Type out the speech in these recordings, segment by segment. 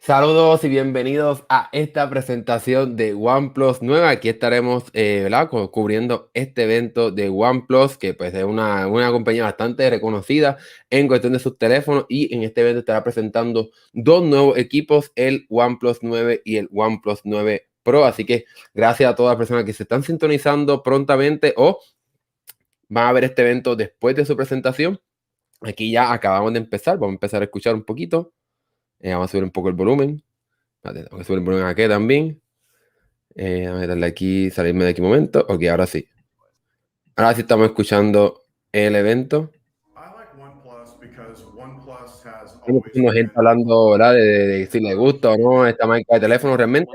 Saludos y bienvenidos a esta presentación de OnePlus nueva. Aquí estaremos ¿verdad? Cubriendo este evento de OnePlus, que pues es una compañía bastante reconocida en cuestión de sus teléfonos, y en este evento estará presentando dos nuevos equipos, el OnePlus 9 y el OnePlus 9 Pro. Así que gracias a todas las personas que se están sintonizando prontamente o van a ver este evento después de su presentación. Aquí ya acabamos de empezar, vamos a empezar a escuchar un poquito. Vamos a subir un poco el volumen. Tengo que subir el volumen aquí también. Vamos a darle aquí, salirme de aquí un momento. Ok, ahora sí. Ahora sí estamos escuchando el evento. Hay muchísima gente hablando, ¿verdad? De si le gusta o no esta marca de teléfono. Realmente,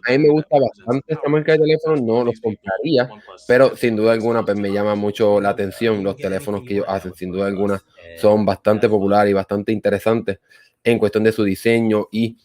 a mí me gusta bastante esta marca de teléfono. No los compraría, pero sin duda alguna, pues me llama mucho la atención los teléfonos que ellos hacen. Sin duda alguna, son bastante populares y bastante interesantes en cuestión de su diseño y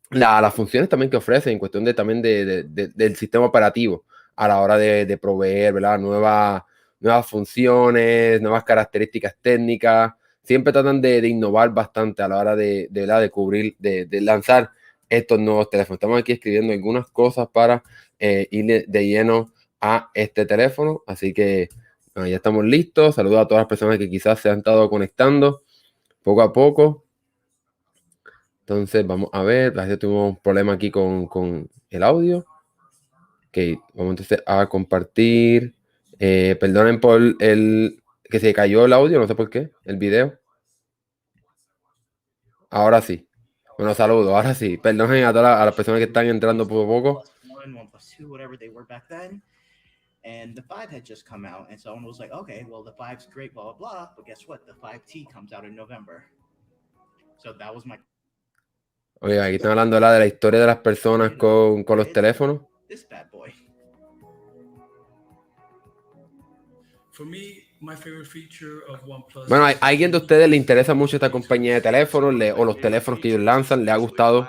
las funciones también que ofrece en cuestión también del sistema operativo a la hora de proveer, ¿verdad? Nuevas funciones, nuevas características técnicas. Siempre tratan de innovar bastante a la hora ¿verdad? De cubrir, de lanzar estos nuevos teléfonos. Estamos aquí escribiendo algunas cosas para ir de lleno a este teléfono. Así que ya estamos listos. Saludos a todas las personas que quizás se han estado conectando poco a poco. Entonces, vamos a ver, parece que tuvimos un problema aquí con el audio. Ok, vamos entonces a compartir. Perdonen por el que se cayó el audio, no sé por qué, el video. Ahora sí. Bueno, saludos, ahora sí. Perdonen a todas las personas que están entrando poco a poco. And the 5 had just come out, and someone was like, okay, well, the 5's great, blah, blah, blah, but guess what? The 5T comes out in November. So that was my... Oye, aquí están hablando de la historia de las personas con los teléfonos. This bad boy. Bueno, ¿a alguien de ustedes le interesa mucho esta compañía de teléfonos o los teléfonos que ellos lanzan? ¿Le ha gustado?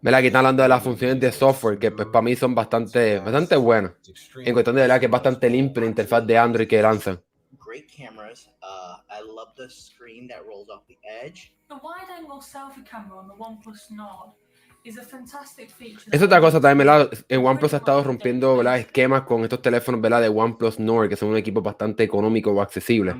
¿Verdad? Aquí están hablando de las funciones de software, que pues para mí son bastante buenas. En cuestión de verdad que es bastante limpia la interfaz de Android que lanzan. Great cameras. I love the screen that rolls off the edge. The wide-angle selfie camera on the OnePlus Nord is a fantastic feature. Es otra cosa también, ¿verdad? En OnePlus ha estado rompiendo, ¿verdad? Esquemas con estos teléfonos, ¿verdad? De OnePlus Nord, que son un equipo bastante económico o accesible.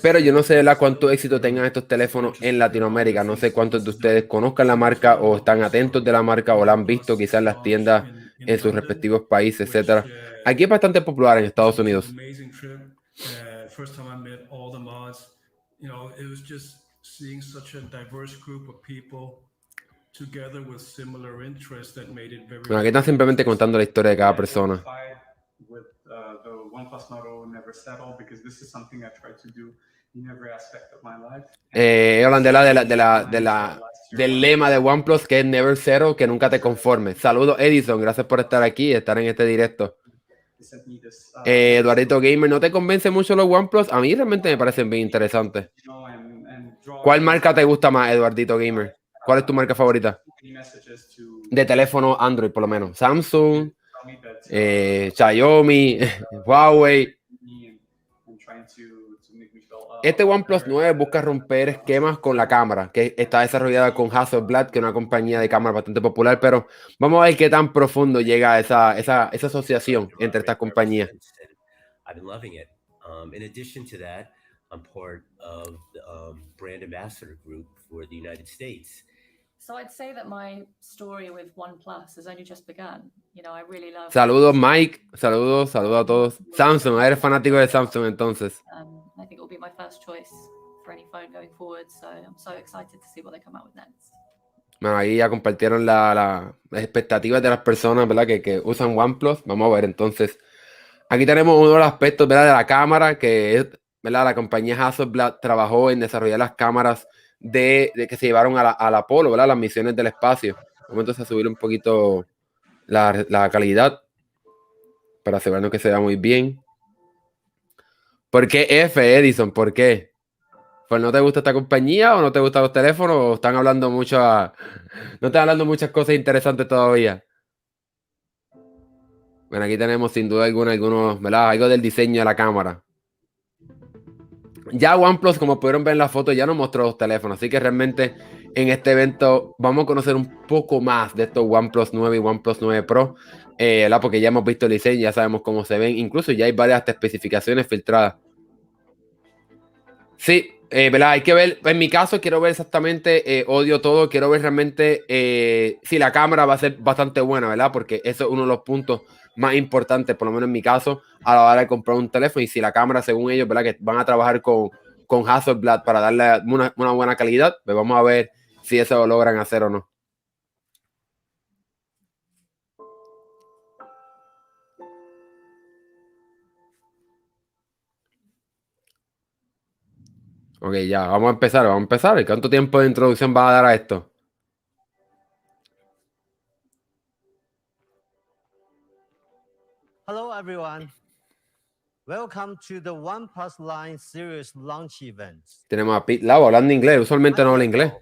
Pero yo no sé, ¿verdad? Cuánto éxito tengan estos teléfonos en Latinoamérica. No sé cuántos de ustedes conozcan la marca o están atentos de la marca o la han visto quizás en las tiendas en sus respectivos países, etcétera. Aquí es bastante popular en Estados Unidos. Bueno, aquí están simplemente contando la historia de cada persona. Hablan del lema de OnePlus, que es Never Settle, que nunca te conformes. Saludos, Edison, gracias por estar aquí y estar en este directo. Eduardito Gamer, ¿no te convence mucho los OnePlus? A mí realmente me parecen bien interesantes. ¿Cuál marca te gusta más, Eduardito Gamer? ¿Cuál es tu marca favorita? De teléfono Android, por lo menos. Samsung, Xiaomi, Huawei. Este OnePlus 9 busca romper esquemas con la cámara, que está desarrollada con Hasselblad, que es una compañía de cámara bastante popular, pero vamos a ver qué tan profundo llega esa asociación entre estas compañías. In addition to that, I'm part of the brand ambassador group for the United States. So I'd say that my story with OnePlus has only just begun. You know, I really love... Saludos, Mike. Saludos a todos. Samsung, eres fanático de Samsung entonces. I think it will be my first choice for any phone going forward, so I'm so excited to see what they come out with next. Bueno, ahí ya compartieron las expectativas de las personas, ¿verdad? Que usan OnePlus. Vamos a ver entonces. Aquí tenemos uno de los aspectos, ¿verdad? De la cámara, que es, ¿verdad? La compañía Hasselblad trabajó en desarrollar las cámaras de que se llevaron al Apolo, ¿verdad? Las misiones del espacio. Vamos entonces a subir un poquito la calidad para asegurarnos que se vea muy bien. ¿Por qué F, Edison? ¿Por qué? ¿Pues no te gusta esta compañía o no te gustan los teléfonos o están hablando no están hablando muchas cosas interesantes todavía? Bueno, aquí tenemos sin duda alguna algunos, ¿verdad? Algo del diseño de la cámara. Ya OnePlus, como pudieron ver en la foto, ya nos mostró los teléfonos, así que realmente en este evento vamos a conocer un poco más de estos OnePlus 9 y OnePlus 9 Pro, ¿verdad? Porque ya hemos visto el diseño, ya sabemos cómo se ven, incluso ya hay varias especificaciones filtradas. Sí, ¿verdad? Hay que ver, en mi caso quiero ver exactamente, odio todo, quiero ver realmente si la cámara va a ser bastante buena, ¿verdad? Porque eso es uno de los puntos más importantes, por lo menos en mi caso, a la hora de comprar un teléfono. Y si la cámara, según ellos, ¿verdad? Que van a trabajar con Hasselblad para darle una buena calidad, pues vamos a ver si eso lo logran hacer o no. Ok, ya, vamos a empezar. ¿Cuánto tiempo de introducción va a dar a esto? Hello, everyone. Welcome to the OnePlus Line Series launch event. Tenemos a Pete Lau hablando inglés, usualmente no habla inglés.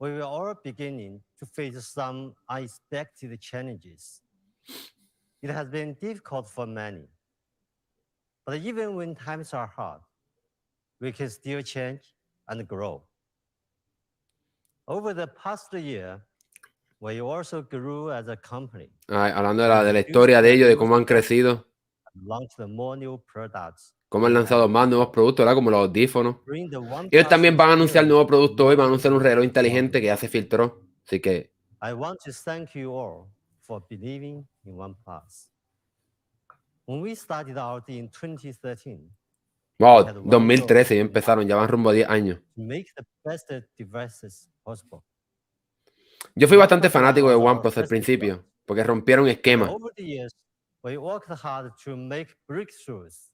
We were all beginning to face some unexpected challenges. It has been difficult for many. But even when times are hard, we can still change and grow. Over the past year, we also grew as a company. Hablando de la historia de ellos, de cómo han crecido. Launched more new products. Cómo han lanzado más nuevos productos, ¿verdad? Como los audífonos. Ellos también van a anunciar nuevos productos hoy, van a anunciar un reloj inteligente que ya se filtró. Así que... I want to thank you all for believing in OnePlus. When we started out in 2013, wow, 2013 ya empezaron, ya van rumbo a 10 años. to make the best devices possible. Yo fui bastante fanático de OnePlus al principio, porque rompieron esquemas. Over the years, we worked hard to make breakthroughs.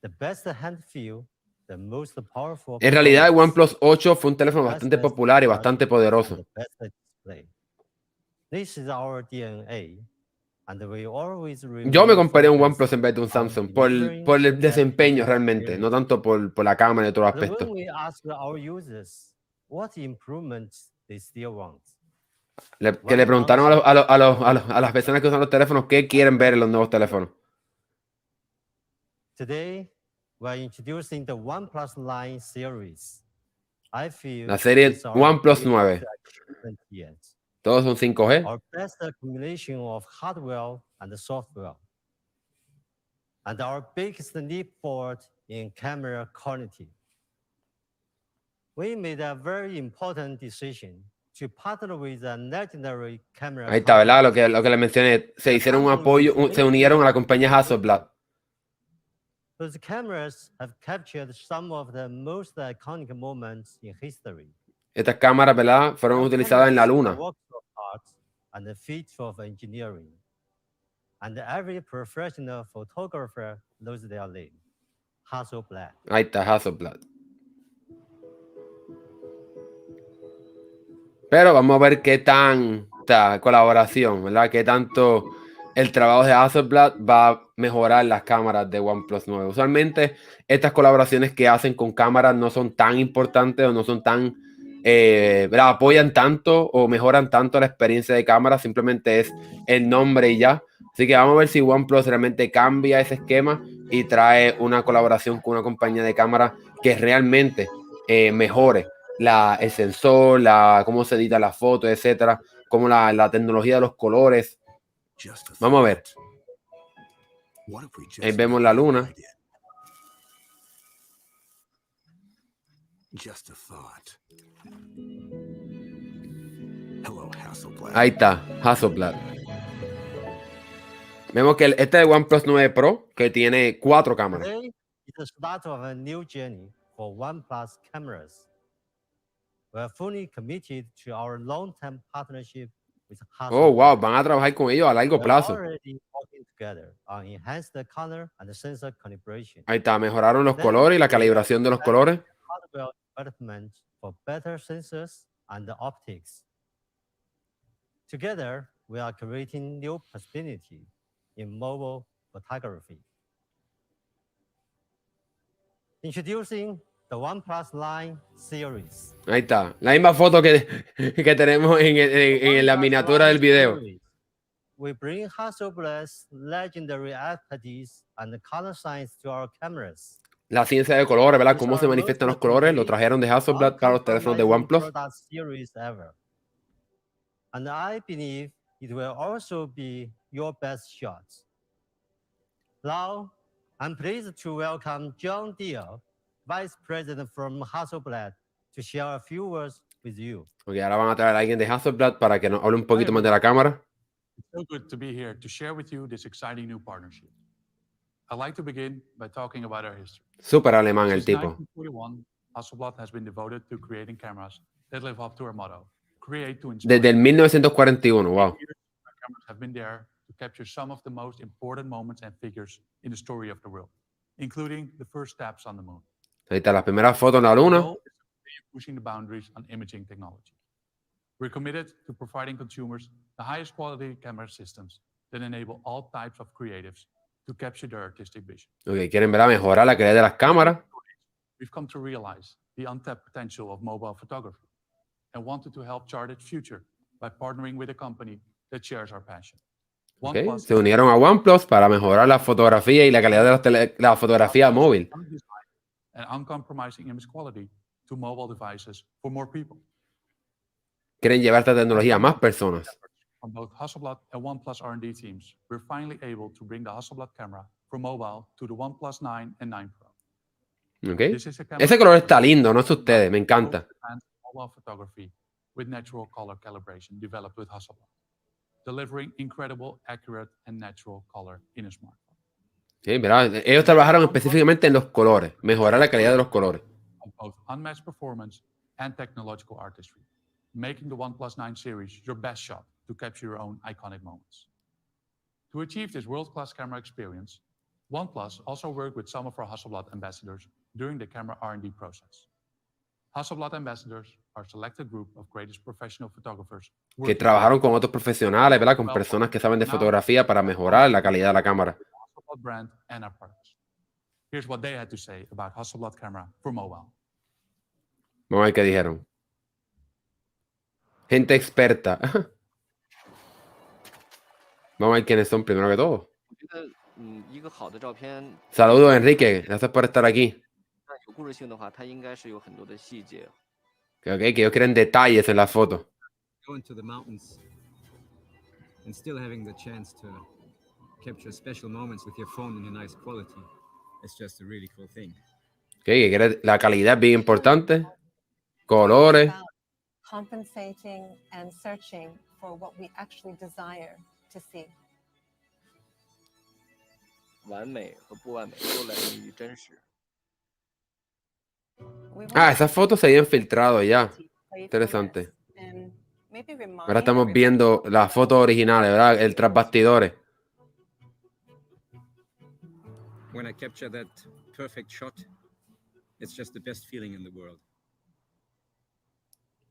The best hand feel, the most powerful. En realidad, el OnePlus 8 fue un teléfono bastante popular y bastante poderoso. This is our DNA. And we always Yo me compraría un OnePlus en vez de un Samsung por el desempeño realmente, no tanto por la cámara y otros aspectos. When we ask our users what improvements they still want, Que le preguntaron a las personas que usan los teléfonos qué quieren ver en los nuevos teléfonos. today we are introducing the OnePlus Line series. I feel La serie it's our OnePlus biggest 9. achievement yet. Todos son 5G. Our best combination of hardware and software, and our biggest leap forward in camera quality. We made a very important decision to partner with a legendary camera Ahí está, ¿verdad? company. Lo que le mencioné. Se hicieron un apoyo, se unieron a la compañía Hasselblad. Those cameras have captured some of the most iconic moments in history. Estas cámaras, ¿verdad? Fueron Our utilizadas en la cameras luna. are works of art and the feat of engineering. And every professional photographer knows their name, Hasselblad. Ahí está, Hasselblad. Pero vamos a ver qué tanta colaboración, ¿verdad? Qué tanto el trabajo de Hasselblad va a mejorar las cámaras de OnePlus 9. Usualmente estas colaboraciones que hacen con cámaras no son tan importantes o no son tan, ¿verdad? Apoyan tanto o mejoran tanto la experiencia de cámara, simplemente es el nombre y ya. Así que vamos a ver si OnePlus realmente cambia ese esquema y trae una colaboración con una compañía de cámara que realmente mejore el sensor, cómo se edita la foto, etcétera, como la tecnología de los colores. Vamos a ver. Ahí vemos la luna. Ahí está, Hasselblad. Vemos que este es el OnePlus 9 Pro, que tiene 4 cámaras. Today is the start of a new journey for OnePlus cameras. We are fully committed to our long-term partnership with Hasselblad. Oh, wow, van a trabajar con ellos a largo We are plazo. already working together on enhanced color and sensor calibration. Ahí está, mejoraron los colores y la calibración de los colores. Hardware development for better sensors and optics. Together, we are creating new possibility in mobile photography. Introducing the OnePlus Line series. Ahí está, la misma foto que tenemos en la miniatura del video. we bring Hasselblad's legendary expertise and color science to our cameras. La ciencia de colores, ¿verdad? With Cómo se our manifiestan los most colores, lo complete, trajeron de Hasselblad para los teléfonos de uncompromising OnePlus. product series ever. And I believe it will also be your best shot. Now, I'm pleased to welcome John Deere, Vice President from Hasselblad, to share a few words with you. Ok, ahora van a traer a alguien de Hasselblad para que nos hable un poquito más de la cámara. It's so good to be here to share with you this exciting new partnership. I'd like to begin by talking about our history. Súper alemán el Since tipo. 1941, Hasselblad has been devoted to creating cameras that live up to our motto, create to inspire. Desde el 1941, wow. Our cameras have been there to capture some of the most important moments and figures in the story of the world, including the first steps on the moon. Ahí está la primera foto en la luna. Our goal is to continue pushing the boundaries on imaging technology. We're committed to providing consumers the highest quality camera systems that enable all types of creatives to capture their artistic vision. Ok, quieren ver a mejorar la calidad de las cámaras. We've come to realize the untapped potential of mobile photography and wanted to help chart its future by partnering with a company that shares our passion. Okay. OnePlus Se unieron a OnePlus para mejorar la fotografía y la calidad de la fotografía móvil. And uncompromising image quality to mobile devices for more people. Quieren llevar esta tecnología a más personas. From both Hasselblad and OnePlus R&D teams, we're finally able to bring the Hasselblad camera from mobile to the OnePlus 9 and 9 Pro. Okay. This is a camera Ese color está lindo, no sé ustedes, me encanta. mobile photography with natural color calibration developed with Hasselblad, delivering incredible, accurate, and natural color in a smartphone. Sí, ¿verdad? Ellos trabajaron específicamente en los colores, mejorar la calidad de los colores. Of both unmatched performance and technological artistry, making the OnePlus 9 series your best shot to capture your own iconic moments. To achieve this world-class camera experience, OnePlus also worked with some of our Hasselblad ambassadors during the camera R&D process. Hasselblad ambassadors are a selected group of greatest professional photographers Que trabajaron con otros profesionales, ¿verdad? Con personas que saben de fotografía para mejorar la calidad de la cámara. Hasselblad brand and our products. Here's what they had to say about Hasselblad camera for mobile. Vamos a ver qué dijeron. Gente experta. Vamos a ver quiénes son primero que todo. Saludos, Enrique. Gracias por estar aquí. Ok, que ellos quieren detalles en la foto. Going to the mountains and still having the chance to capture special moments with your phone in a nice quality. It's just a really cool thing. Ok, que quiere, la calidad es bien importante. Colores. Compensating and searching for what we actually desire to see. Ah, esas fotos se habían filtrado ya. Interesante. Ahora estamos viendo las fotos originales, ¿verdad? El tras bastidores. When I capture that perfect shot, it's just the best feeling in the world.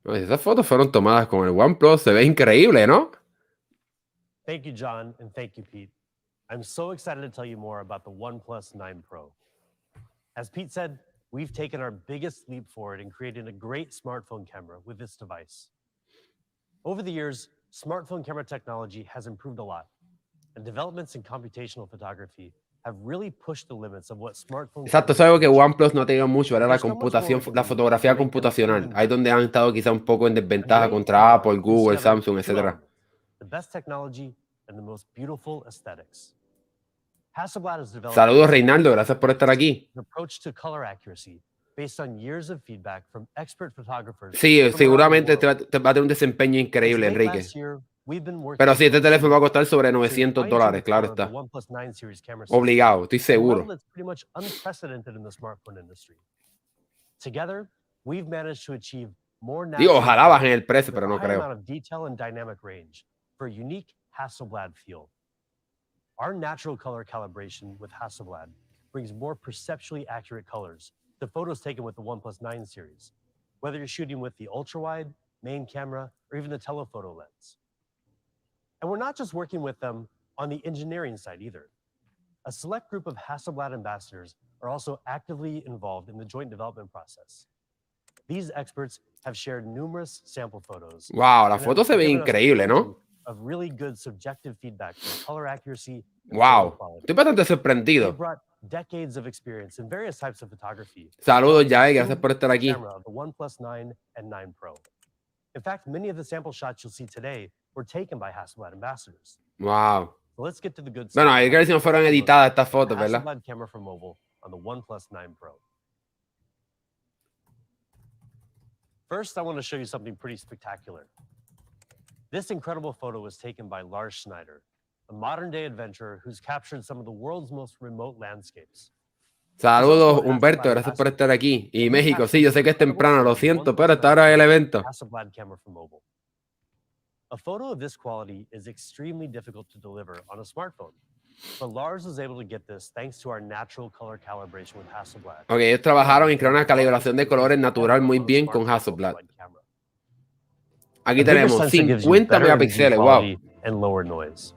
Esas fotos fueron tomadas con el OnePlus. Se ve increíble, ¿no? Thank you, John, and thank you, Pete. I'm so excited to tell you more about the OnePlus 9 Pro. As Pete said, we've taken our biggest leap forward in creating a great smartphone camera with this device. Over the years, smartphone camera technology has improved a lot, and developments in computational photography have really pushed the limits of what smartphone. Exacto, es algo que OnePlus no ha tenido mucho, era la computación, la fotografía computacional. Ahí donde han estado quizá un poco en desventaja contra Apple, Google, Samsung, etc. The best technology and the most beautiful aesthetics. Hasselblad has developed. Saludos, Reinaldo, gracias por estar aquí. An approach to color accuracy based on years of feedback from expert photographers. Sí, seguramente te va a tener un desempeño increíble, Enrique. Pero sí, este teléfono va a costar sobre $900, claro está. Obligado, estoy seguro. Digo, ojalá bajen el precio, pero no creo. Our natural color calibration with Hasselblad brings more perceptually accurate colors to photos taken with the OnePlus 9 series, whether you're shooting with the ultra-wide, main camera, or even the telephoto lens. And we're not just working with them on the engineering side either. A select group of Hasselblad ambassadors are also actively involved in the joint development process. These experts have shared numerous sample photos. Wow, la foto se ve increíble, ¿no? of really good subjective feedback for color accuracy and Wow, photo quality. estoy bastante They sorprendido. brought decades of experience in various types of photography. Saludos, from the Yael, gracias por single estar aquí. camera of the OnePlus 9 and 9 Pro. In fact, many of the sample shots you'll see today were taken by Hasselblad ambassadors. Wow. So let's get to the good Bueno, stuff. hay que ver si no fueron editadas estas fotos, The ¿verdad? Hasselblad camera for mobile on the OnePlus 9 Pro. First, I want to show you something pretty spectacular. This incredible photo was taken by Lars Schneider, a modern-day adventurer who's captured some of the world's most remote landscapes. Saludos, Humberto, gracias por estar aquí. Y México, sí, yo sé que es temprano, lo siento, pero esta hora es el evento. Hasselblad camera for mobile. A photo of this quality is extremely difficult to deliver on a smartphone, but Lars was able to get this thanks to our natural color calibration with Hasselblad. Ok, ellos trabajaron y crearon una calibración de colores natural muy bien con Hasselblad. Aquí tenemos 50 megapíxeles, wow. And lower noise.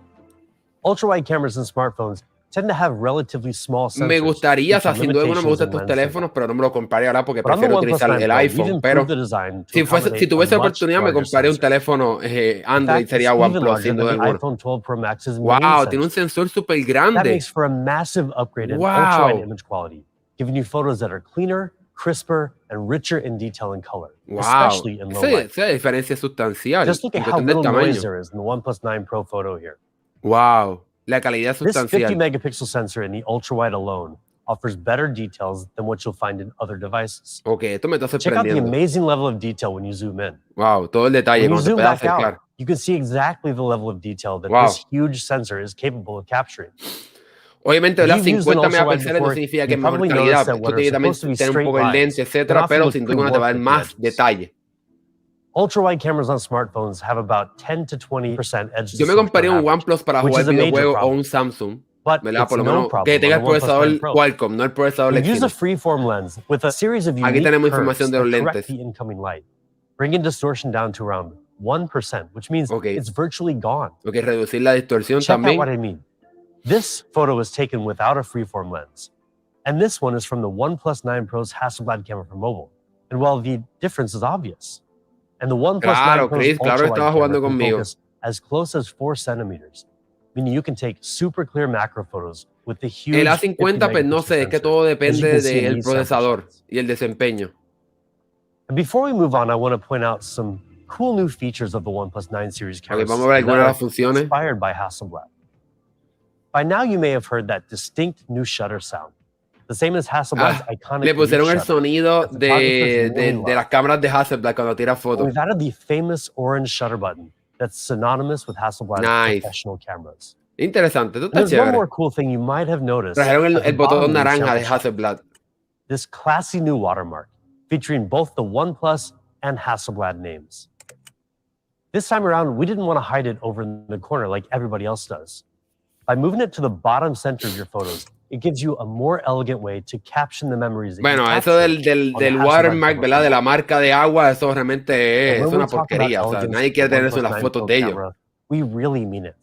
Ultra-wide cameras in smartphones tend to have relatively small sensors. Me gustaría, o sea, with sin duda alguna me gustan limitations in estos lens teléfonos, design. pero no me lo compraría ahora porque But on the prefiero OnePlus utilizar 9 el Pro, we've iPhone. Pero improved the design to si accommodate tuviese a la much oportunidad, me larger compraría un sensor. teléfono In Android, fact, sería it's even OnePlus, larger sin than duda the alguna. iPhone 12 Pro Max's main Wow, tiene un sensor. sensor súper That grande. makes for a massive upgrade in ultra-wide Wow. image quality, giving you photos that are cleaner, crisper, and richer in detail and color, Wow, especially in low light. esa diferencia es sustancial Just look en at how cuestión del little noise tamaño. there is in the OnePlus 9 Pro photo here. Wow, la calidad es This 50 sustancial. megapixel sensor in the ultra-wide alone offers better details than what you'll find in other devices. Ok, esto me está Check out the sorprendiendo. amazing level of detail when you zoom in. Wow, todo el detalle, When you cuando te zoom puedes back out, acercar. you can see exactly the level of detail that Wow. this huge sensor is capable of capturing. Obviamente, If ¿verdad? you've used an 50 ultrawide megapíxeles no before, significa que you es mejor probably calidad. noticed that Esto what are tiene también supposed to be tener un straight poco el lente, lines can etcétera, pero sin often duda alguna te va a dar prove más warped at the edges. detalle. Ultra-wide cameras on smartphones have about 10 to 20% edge Yo me distance compraría on un average, OnePlus para which jugar is a major videojuegos o problem. un Samsung, But ¿verdad? it's Por lo no menos problem que tenga on el the OnePlus 9 procesador Pro. Qualcomm, no el procesador You use a Exynos. freeform lens with a series of Aquí unique tenemos curves información de that los correct lentes. the incoming light, bringing distortion down to around 1%, which means Ok. it's virtually gone. Ok, reducir la distorsión Check out what también. I mean. This photo was taken without a freeform lens, and this one is from the OnePlus 9 Pro's Hasselblad camera for mobile. And while the difference is obvious, and the OnePlus 9 Claro, Pro's Chris, claro que ultra-wide estaba camera jugando can conmigo. focus as close as 4 centimeters, meaning you can take super clear macro photos with the huge El 50 A50, pues no megapixel sé, es que sensor, todo as you depende can see in del these sample procesador shots. y el desempeño. And before we move on, I want to point out some cool new features of the OnePlus 9 series Ok, cameras vamos a ver that algunas de are las funciones. inspired by Hasselblad. By now, you may have heard that distinct new shutter sound, the same as Hasselblad's iconic Le pusieron leaf el shutter sonido that photographers really de las love. cámaras de Hasselblad cuando tira And fotos. we've added the famous orange shutter button that's synonymous with Hasselblad's Nice. professional cameras. Interesante, esto And está there's one chévere. more cool thing you might have noticed. Trajeron at the el bottom botón of these naranja sample de shots. Hasselblad. This classy new watermark featuring both the OnePlus and Hasselblad names. This time around, we didn't want to hide it over in the corner like everybody else does. By moving it to the bottom center of your photos, it gives you a more elegant way to caption the memories that Bueno, you eso capture del on the Hasselblad watermark, camera ¿verdad? for De la mobile. marca de agua, eso realmente And es when we una talk about porquería. O sea, elegance nadie with quiere the tener eso en OnePlus las 9 fotos Pro de ellos. camera, we really mean it.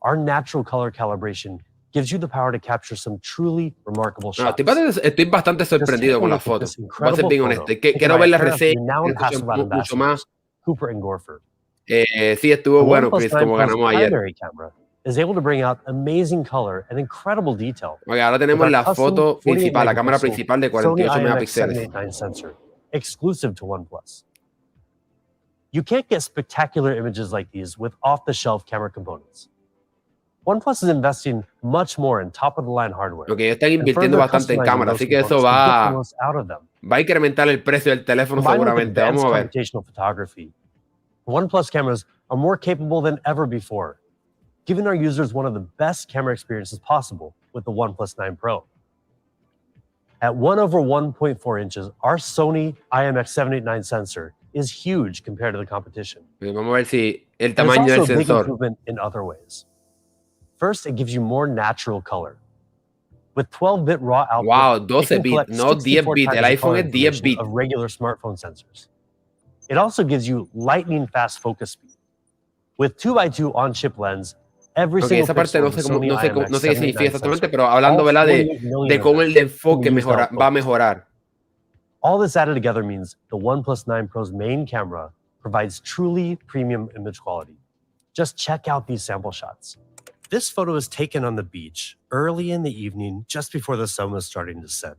Our natural color calibration gives you the power to capture some truly remarkable No, shots. estoy bastante Just take sorprendido a con las look at fotos. this Voy a ser incredible bien photo honesto. taken Quiero by ver a las pair of reseñas, renowned quiero escuchar Hasselblad mucho más. ambassadors, Cooper and Gorford. Sí, estuvo The bueno, OnePlus Chris, 9 como Pro's ganamos ayer. primary camera is able to bring out amazing color and incredible detail Ok, ahora with tenemos our la custom foto 48 principal, la cámara megapixel principal de Sony 48 IMX megapíxeles. 789 sensor, exclusive to OnePlus. You can't get spectacular images like these with off-the-shelf camera components. OnePlus is investing much more in top-of-the-line hardware. Ok, están and invirtiendo further bastante en customizing cámara, those así que eso components to get the va most out of them. a incrementar el precio del teléfono Combined with seguramente. Vamos advanced a ver. computational photography, OnePlus cameras are more capable than ever before, giving our users one of the best camera experiences possible with the OnePlus 9 Pro. At 1/1.4 inches, our Sony IMX 789 sensor is huge compared to the competition. Vamos a ver si el And it's tamaño del also a big sensor. improvement in other ways. First, it gives you more natural color. With 12-bit raw output, Wow, it 12 can bit, collect no 10 64 bit. times El the iPhone color es 10 information bit. of regular smartphone sensors. It also gives you lightning-fast focus speed. With 2x2 on-chip lens, every Ok, single esa parte pixel no of the sé cómo, Sony no sé IMX no sé qué significa 789 exactamente, sensor, pero hablando, all ¿verdad? 48 million De of cómo them, el can be enfoque used va a out-focus. mejorar. All this added together means the OnePlus 9 Pro's main camera provides truly premium image quality. Just check out these sample shots. This photo is taken on the beach early in the evening, just before the sun was starting to set.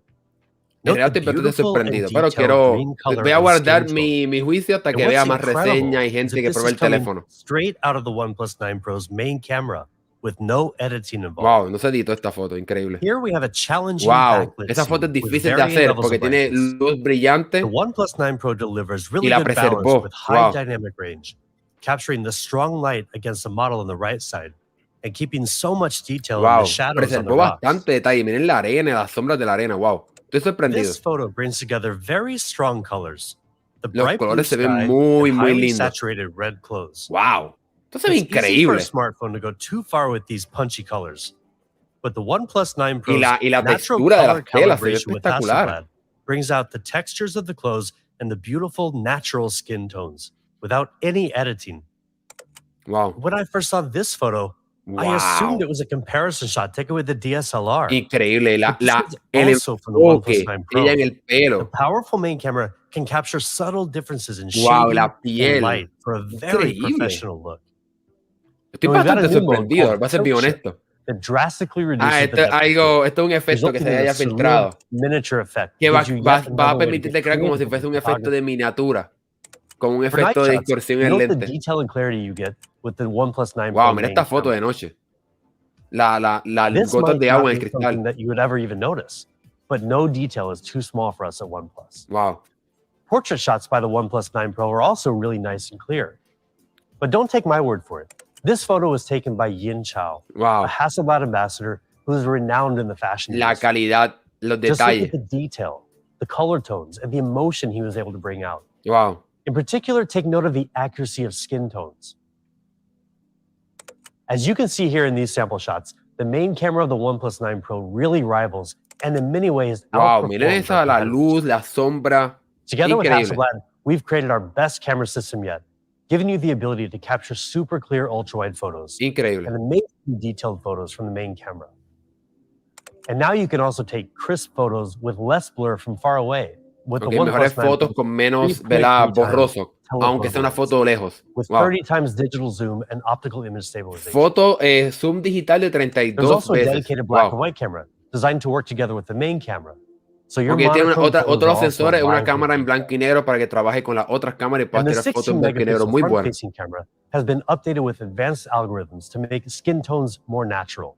En realidad estoy bastante sorprendido, pero voy a guardar mi juicio hasta que vea más reseñas y gente que pruebe el teléfono. Straight out of the OnePlus 9 Pro's main camera with no editing involved. Wow, no se editó esta foto, increíble. Here we have a challenging wow, esa foto es difícil de hacer porque tiene luz brillante. The OnePlus 9 Pro delivers really y la good preservó. balance with high dynamic range, capturing the strong light against the model on the right side and keeping so much detail in the shadows on the preservó rocks. bastante detalle. Miren la arena, las sombras de la arena. Wow, estoy sorprendido. This photo brings together very strong colors. The Los bright blue colores se ven sky muy, and muy highly lindos. saturated red clothes. Wow, esto se ve It's easy for a increíble. smartphone to go too far with these punchy colors, but the OnePlus 9 Pro's Y la natural textura de color las telas se ve calibration with espectacular. Hasselblad brings out the textures of the clothes and the beautiful natural skin tones without any editing. Wow. When I first saw this photo, I assumed it was a comparison shot taken with the DSLR. Increíble, el Also from the OnePlus enfoque, 9 Pro. ella en el The pelo. powerful main camera can capture subtle differences in Wow, shading la piel. and light for a very Increíble. professional look. Estoy And we've got bastante a new mode sorprendido, called voy a ser bien Tilt Shift honesto. that drastically reduces Ah, the esto, depth of field, esto es un efecto que resulting se in haya a sleek filtrado. miniature effect. Que va Gives you yet a another way to permitirte get crear como si creative fuese un with efecto de photography. miniatura. Con un For night efecto de shots, distorsión en note the lente. detail and clarity you get with the OnePlus 9 Wow, Pro mira main esta foto camera. de noche. Las This gotas might de not agua en el be cristal. something that you would ever even notice, but no detail is too small for us at OnePlus. Wow. Portrait shots by the OnePlus 9 Pro are also really nice and clear. But don't take my word for it. This photo was taken by Yin Chao, Wow. a Hasselblad ambassador who is renowned in the fashion La industry. calidad, los Just look detalles. at the detail, the color tones, and the emotion he was able to bring out. Wow. In particular, take note of the accuracy of skin tones. As you can see here in these sample shots, the main camera of the OnePlus 9 Pro really rivals and in many ways Wow, outperforms miren our esa, la competitors. luz, la sombra. Together with Increíble. Hasselblad, we've created our best camera system yet, giving you the ability to capture super clear ultra-wide photos Increíble. and amazingly detailed photos from the main camera. And now you can also take crisp photos with less blur from far away with Ok, the mejores OnePlus 9 fotos Pro's con menos, 3.3 ¿verdad? times Borroso. Aunque sea una telephoto foto lejos. with Wow. 30 times digital zoom and optical image stabilization. Foto, zoom digital de There's 32 also a veces. dedicated black and Wow. white camera designed to work together with the main camera. So your Porque tiene monochrome photos otros are also sensores, una aligned with cámara en the blanco y negro para que trabaje con las otras cámaras y pueda And the tirar fotos 16 en blanco y negro megapixel muy buenas. front-facing camera has been updated with advanced algorithms to make skin tones more natural.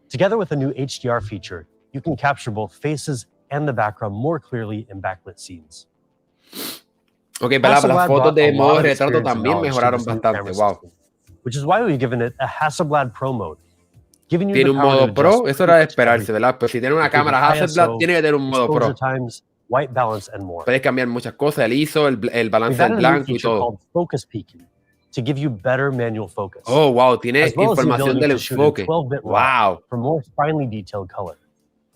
Together with a new HDR feature, you can capture both faces and the background more clearly in backlit scenes. Ok, pero las Hasselblad fotos brought de a lot modo of retrato experience and también knowledge to mejoraron this new bastante. camera Wow. system, which is why we've given it a Hasselblad Pro mode, giving you Tiene the un power to modo pro, adjust eso era de pretty much esperarse, everything, ¿verdad? Pero si tiene una including cámara Hasselblad, ISO, tiene que tener un modo pro. exposure times, white balance, and more. Puedes cambiar muchas cosas, el ISO, el balance We've del added a new blanco y feature todo. called focus peaking to give you better manual focus, Oh, wow, tiene as well as the información ability del to shoot in enfoque. 12-bit RAW Wow, for more finely detailed color.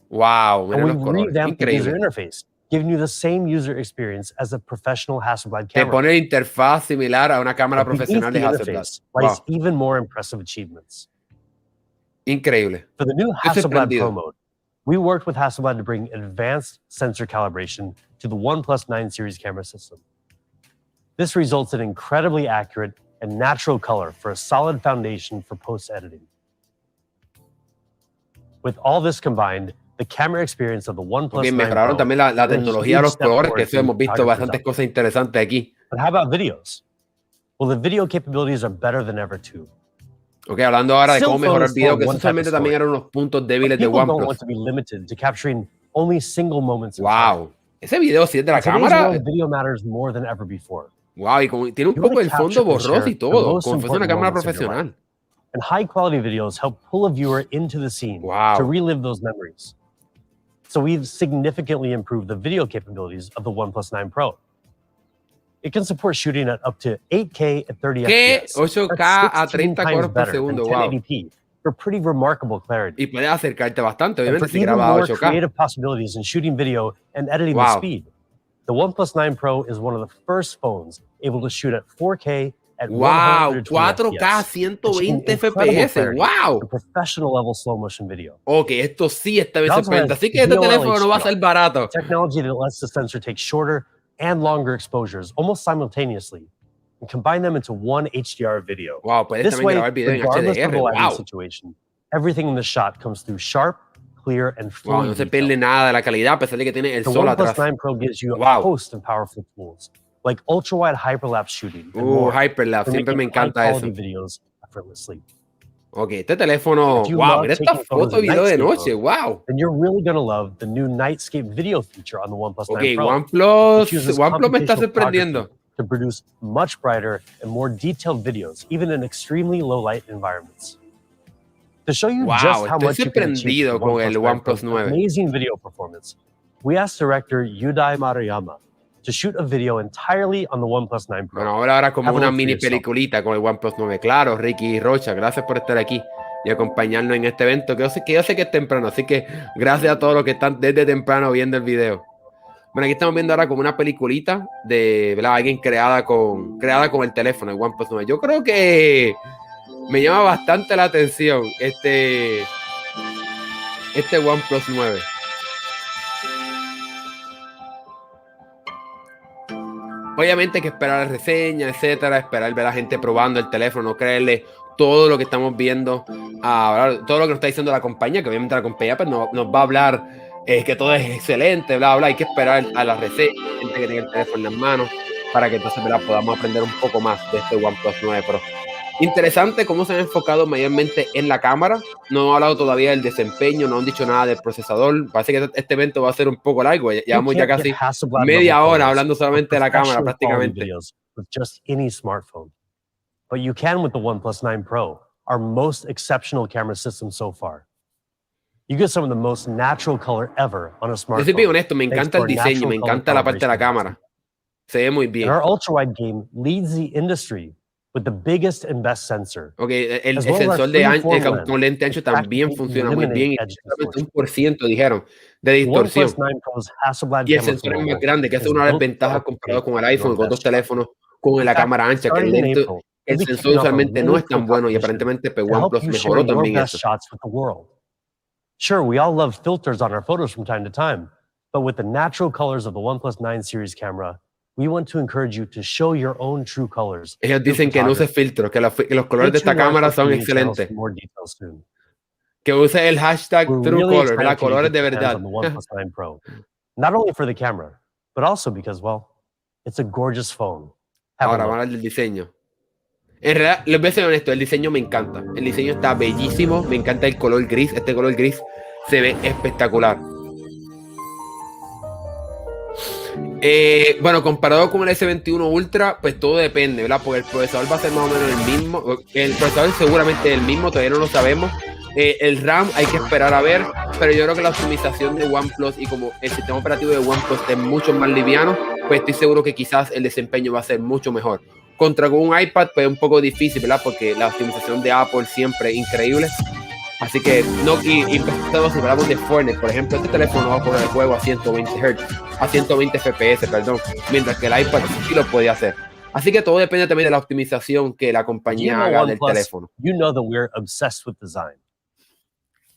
wow, And miren los we've colores, revamped the user increíble. interface, giving you the same user experience as a professional Hasselblad Te camera. pone la interfaz similar a una cámara But beneath profesional the de Hasselblad. interface lies Wow, even more impressive achievements. increíble. For the new Estoy Hasselblad Pro sorprendido. mode, we worked with Hasselblad to bring advanced sensor calibration to the OnePlus 9 series camera system. This results in incredibly accurate and natural color for a solid foundation for post-editing. With all this combined, the camera experience of the OnePlus Ok, 9 mejoraron Pro también la is a tecnología de huge los step colores, forward que eso for hemos visto photographers bastantes out cosas there. interesantes aquí. But how about videos? Well, the video capabilities are better than ever too. Ok, hablando ahora de Still cómo mejorar photos video, tell que one eso type of solamente también story. eran unos puntos But débiles de people don't OnePlus. want to be limited to capturing only single moments in time. Wow, ese video si es de la In today's cámara. world, video matters more than ever before. Wow, y tiene un You poco wanna el capture fondo and borroso share y the todo, most como si fuese una important cámara moments of your life. profesional. And high-quality videos help pull a viewer into the scene to Wow, relive those memories. So we've significantly improved the video capabilities of the OnePlus 9 Pro. It can support shooting at up to 8K at 30 que FPS. 8K That's a 16 30 times cuadros por better than segundo, wow. 1080p for pretty remarkable clarity. Y puedes acercarte bastante, And obviamente, for si even grabas a more 8K. creative possibilities in shooting video and editing with Wow. speed, the OnePlus 9 Pro is one of the first phones able to shoot at 4K at Wow, 120 4K, FPS, 120 incredible FPS, clarity wow. and professional level slow motion video. Ok, esto sí está bien It also sorprendente. has Así que este DLL teléfono no va a HDR, ser barato. technology that lets the sensor take shorter and longer exposures almost simultaneously, and combine them into one HDR video. Wow, puedes This también way, grabar video en regardless of the HDR. lighting Wow. situation, everything in the shot comes through sharp, clear, and Wow, fully no se detailed. pierde nada de la calidad a pesar de que tiene el The sol OnePlus atrás. 9 Pro gives you a Wow. host of powerful tools, like ultra-wide hyperlapse shooting and more, Hyperlapse, for siempre me making encanta eso. high-quality videos effortlessly. Ok, este teléfono, If you wow, love mira esta taking photos foto in y video de nightscape noche, mode, wow. then you're really going to love the new Nightscape video feature on the OnePlus 9 Ok, Pro. OnePlus Which uses me está computational sorprendiendo. photography to produce much brighter and more detailed videos, even in extremely low light environments. To show you Wow, just how estoy much you can achieve sorprendido with con el OnePlus Pro's 9. amazing video performance, we asked director Yudai Maruyama to shoot a video entirely on the OnePlus 9 Pro. Bueno, ahora como Have a una look for mini yourself. peliculita con el OnePlus 9. Claro, Ricky Rocha, gracias por estar aquí y acompañarnos en este evento, que yo sé que es temprano, así que gracias a todos los que están desde temprano viendo el video. Bueno, aquí estamos viendo ahora como una peliculita de, ¿verdad? Alguien creada con el teléfono, el OnePlus 9. Yo creo que me llama bastante la atención este OnePlus 9. Obviamente hay que esperar la reseña, etcétera, esperar ver a la gente probando el teléfono, no creerle todo lo que estamos viendo, todo lo que nos está diciendo la compañía, que obviamente la compañía pues, nos va a hablar que todo es excelente, bla, bla. Hay que esperar a la reseña, gente que tenga el teléfono en las manos, para que entonces ¿verdad? Podamos aprender un poco más de este OnePlus 9 Pro. Interesante cómo se han enfocado mayormente en la cámara. No han hablado todavía del desempeño, no han dicho nada del procesador. Parece que este evento va a ser un poco largo. Llevamos ya casi media hora hablando solamente de la cámara prácticamente. With just any smartphone. But you can with the OnePlus 9 Pro, our most exceptional camera system so far. You get some of the most natural color ever on a smartphone. Yo soy bien honesto, me encanta el diseño, me encanta la parte de la cámara. Se ve muy bien. And our ultra-wide game leads the industry with the biggest and best sensor. Okay, el sensor de con lente ancho también funciona muy bien. Solamente 1% dijeron de distorsión. Y el sensor es más grande, que es una de las ventajas comparado con el iPhone y con otros teléfonos con la cámara ancha, que el sensor usualmente no es tan bueno y aparentemente OnePlus mejoró también eso. Sure, we all love filters on our photos from time to time, but with the natural colors of the OnePlus 9 series camera, we want to encourage you to show your own true colors. Ellos dicen que no use filtros, que los colores de esta cámara son excelentes. Que use el hashtag TrueColor, ¿verdad? Colores de verdad. Not only for the camera, but also because, well, it's a gorgeous phone. Ahora vamos a hablar del diseño. En realidad, les voy a ser honesto, el diseño me encanta. El diseño está bellísimo, me encanta el color gris. Este color gris se ve espectacular. Bueno, comparado con el S21 Ultra, pues todo depende, ¿verdad? Porque el procesador va a ser más o menos el mismo. El procesador seguramente es el mismo, todavía no lo sabemos. El RAM hay que esperar a ver, pero yo creo que la optimización de OnePlus y como el sistema operativo de OnePlus es mucho más liviano, pues estoy seguro que quizás el desempeño va a ser mucho mejor. Contra con un iPad, pues es un poco difícil, ¿verdad? Porque la optimización de Apple siempre es increíble. Así que, no, y si hablamos de Fortnite, por ejemplo, este teléfono va a correr el juego a 120 Hz, a 120 FPS, perdón, mientras que el iPad sí lo podía hacer. Así que todo depende también de la optimización que la compañía haga del teléfono. You know that we're obsessed with design.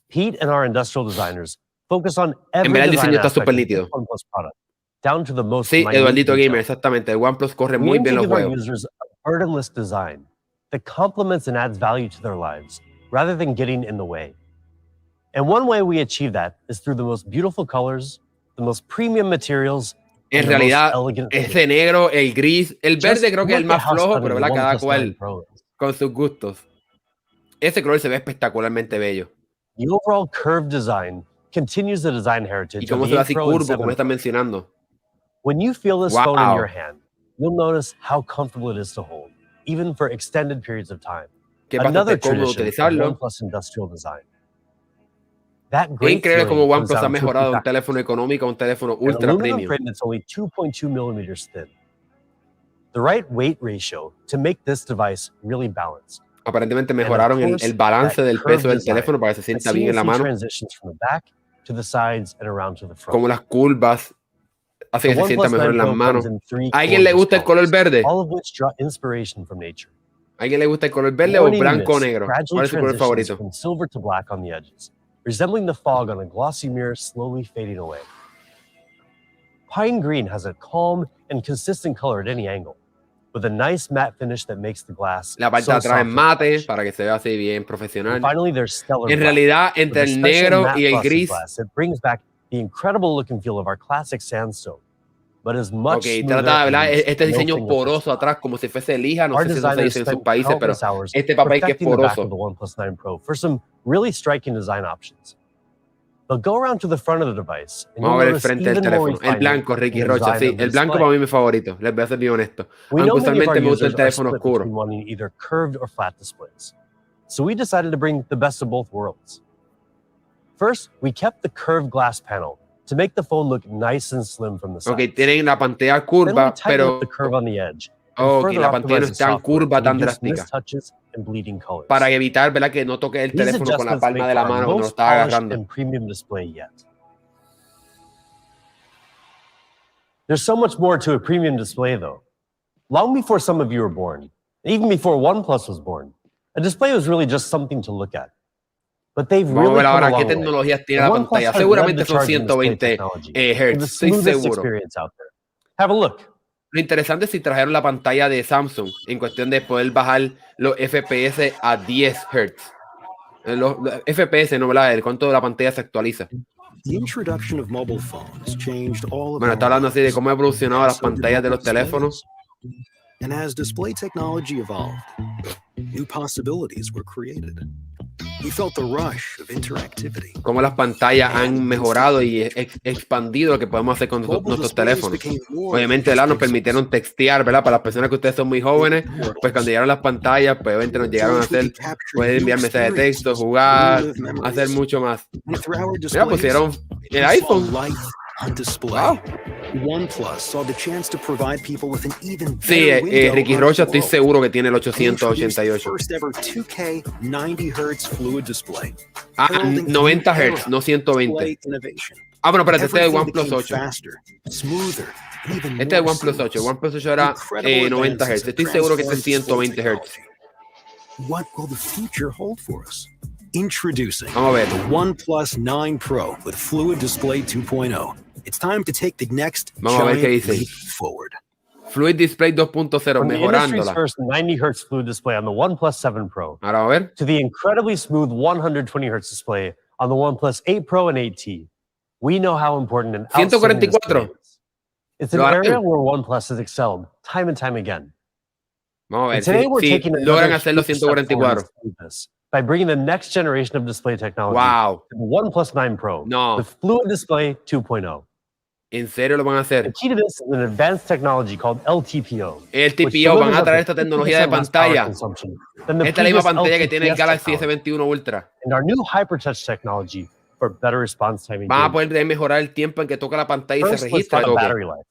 Pete and our industrial designers focus on every el diseño está súper nítido. Down to the most sí, Eduardito Gamer, exactamente. El OnePlus corre muy bien los juegos. Users a burdenless design that complements and adds value to their lives, rather than getting in the way. And one way we achieve that is through the most beautiful colors, the most premium materials. En realidad, ese negro, el gris, el verde creo que es el más flojo, pero ¿verdad? Cada cual con sus gustos. Ese color se ve espectacularmente bello. The overall curved design continues the design heritage. Y cómo se ve así curvo, como están mencionando. When you feel this phone in your hand, you'll notice how comfortable it is to hold, even for extended periods of time. Another tradition of OnePlus industrial design. Es increíble cómo OnePlus ha mejorado un teléfono económico a un teléfono ultra premium. It's only 2.2 millimeters thin. The right weight ratio to make this device really balanced. Aparentemente mejoraron el balance del peso del teléfono para que se sienta bien en la mano. Como las curvas hace que se sienta mejor en las manos. ¿A alguien le gusta el color verde? ¿A alguien le gusta el color verde o blanco o negro? ¿Cuál es su color favorito? Resembling the fog on a glossy mirror slowly fading away. Pine green has a calm and consistent color at any angle. with a nice matte finish that makes the glass La parte so de atrás soft es to mate touch. para que se vea así bien And profesional. finally, there's stellar En black, realidad, with entre a el special negro matte y el frosted gris, glass that brings back the incredible look and feel of our classic sandstone, but is much ok, smoother trata de and hablar leaves este diseño no fingerprints poroso left. atrás como si fuese lija, no Our sé si eso se designers dice en sus spent países, pero countless hours este papel que es perfecting the back of poroso. the OnePlus 9 Pro for some really striking design options. But go around to the front of the device, and Vamos a you'll ver el notice frente del even more teléfono. El refinement blanco, in Ricky the Rocha. design Sí, of the el blanco display. para mí es mi favorito. Les voy a ser bien honesto. We Aunque know many of our usualmente me gusta el users are teléfono split oscuro. between wanting either curved or flat displays. So we decided to bring the best of both worlds. First, we kept the curved glass panel to make the phone look nice and slim from the Ok, sides. tienen la pantalla Then we curva, tightened up pero the curve on the edge and ok, further la pantalla no optimized es the tan software curva, to tan reduce drástica. mistouches and bleeding colors. Para evitar, ¿verdad?, que no toque el These teléfono con la adjustments palma make de la for our mano cuando lo most está polished agarrando. and premium display yet. There's so much more to a premium display, though. Long before some of you were born, even before OnePlus was born, a display was really just something to look at. But they've Vamos a really ver come a ahora qué long way. tecnologías The tiene la OnePlus pantalla. has led Seguramente the son charge in display 120 technology with the Hz, estoy smoothest seguro. experience out there. Have a look. Lo interesante es si trajeron la pantalla de Samsung en cuestión de poder bajar los FPS a 10 Hz. Los FPS, ¿no? ¿Verdad? El cuánto de la pantalla se actualiza. The introduction of mobile phones changed all of Bueno, está our hablando así de lives, cómo ha evolucionado and las so did pantallas de mobile los teléfonos. displays. And as display technology evolved, new possibilities were created. We felt the rush of interactivity. Cómo las pantallas han mejorado y expandido lo que podemos hacer con nuestros teléfonos. Obviamente, ¿verdad?, nos permitieron textear, ¿verdad? Para las personas que ustedes son muy jóvenes, pues cuando llegaron las pantallas, pues obviamente nos llegaron a hacer, pueden enviar mensajes de texto, jugar, hacer mucho más. Mira, pusieron el iPhone. Wow. OnePlus saw the chance to provide people with an even Sí, better window Ricky onto Rocha, the estoy world. seguro que tiene el They introduced the 888. first ever 2K 90 Hz fluid display. Ah, heralding a 90 new era Hz, no of 120. display innovation. Ah, bueno, espérate, este es el Everything OnePlus became 8. faster, smoother, and even Este es el more OnePlus 8. seamless. OnePlus 8 era Incredible 90 advances Hz. Estoy have seguro que este es transformed 120 display Hz. technology. What will the future hold for us? Introducing Vamos a ver. the OnePlus 9 Pro with Fluid Display 2.0. It's time to take the next Vamos a ver qué giant dice. leap forward. Fluid Display 2.0, From the industry's mejorándola. first 90 Hz fluid display on the OnePlus 7 Pro Ahora vamos a ver. to the incredibly smooth 120 Hz display on the OnePlus 8 Pro and 8T, we know how important an outstanding display 144. is. It's an Lo harán. area where OnePlus has excelled time and time again. Vamos a And ver today si, we're si taking logran another hacer los huge step forward 144. in smoothness by bringing the next generation of display technology Wow. to the OnePlus 9 Pro No. with Fluid Display 2.0. ¿En serio lo van a hacer? The key to this is an advanced technology called LTPO. El which TPO, van delivers a up traer to esta tecnología de 50% less power pantalla. consumption than the Esta es la misma previous pantalla que tiene el LTPS Galaxy technology. S21 Ultra. And our new HyperTouch technology for better response time in Van a gaming. poder mejorar el tiempo en que toca la pantalla y se First, let's registra. talk el about toque. battery life.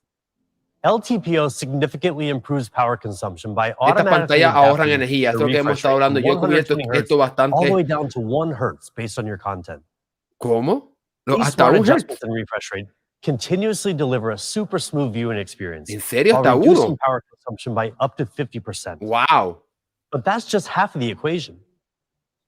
LTPO significantly improves power consumption by Estas automatically pantallas ahorran adapting energía. Eso the es lo que hemos refresh estado rate hablando. from Yo he cubierto 120 esto Hz all the way bastante. down to 1 Hz based on your content. ¿Cómo? These Hasta smart 1 Hz. adjustments in refresh rate continuously deliver a super smooth viewing experience ¿En serio? while Hasta reducing 1. power consumption by up to 50%. Wow. But that's just half of the equation.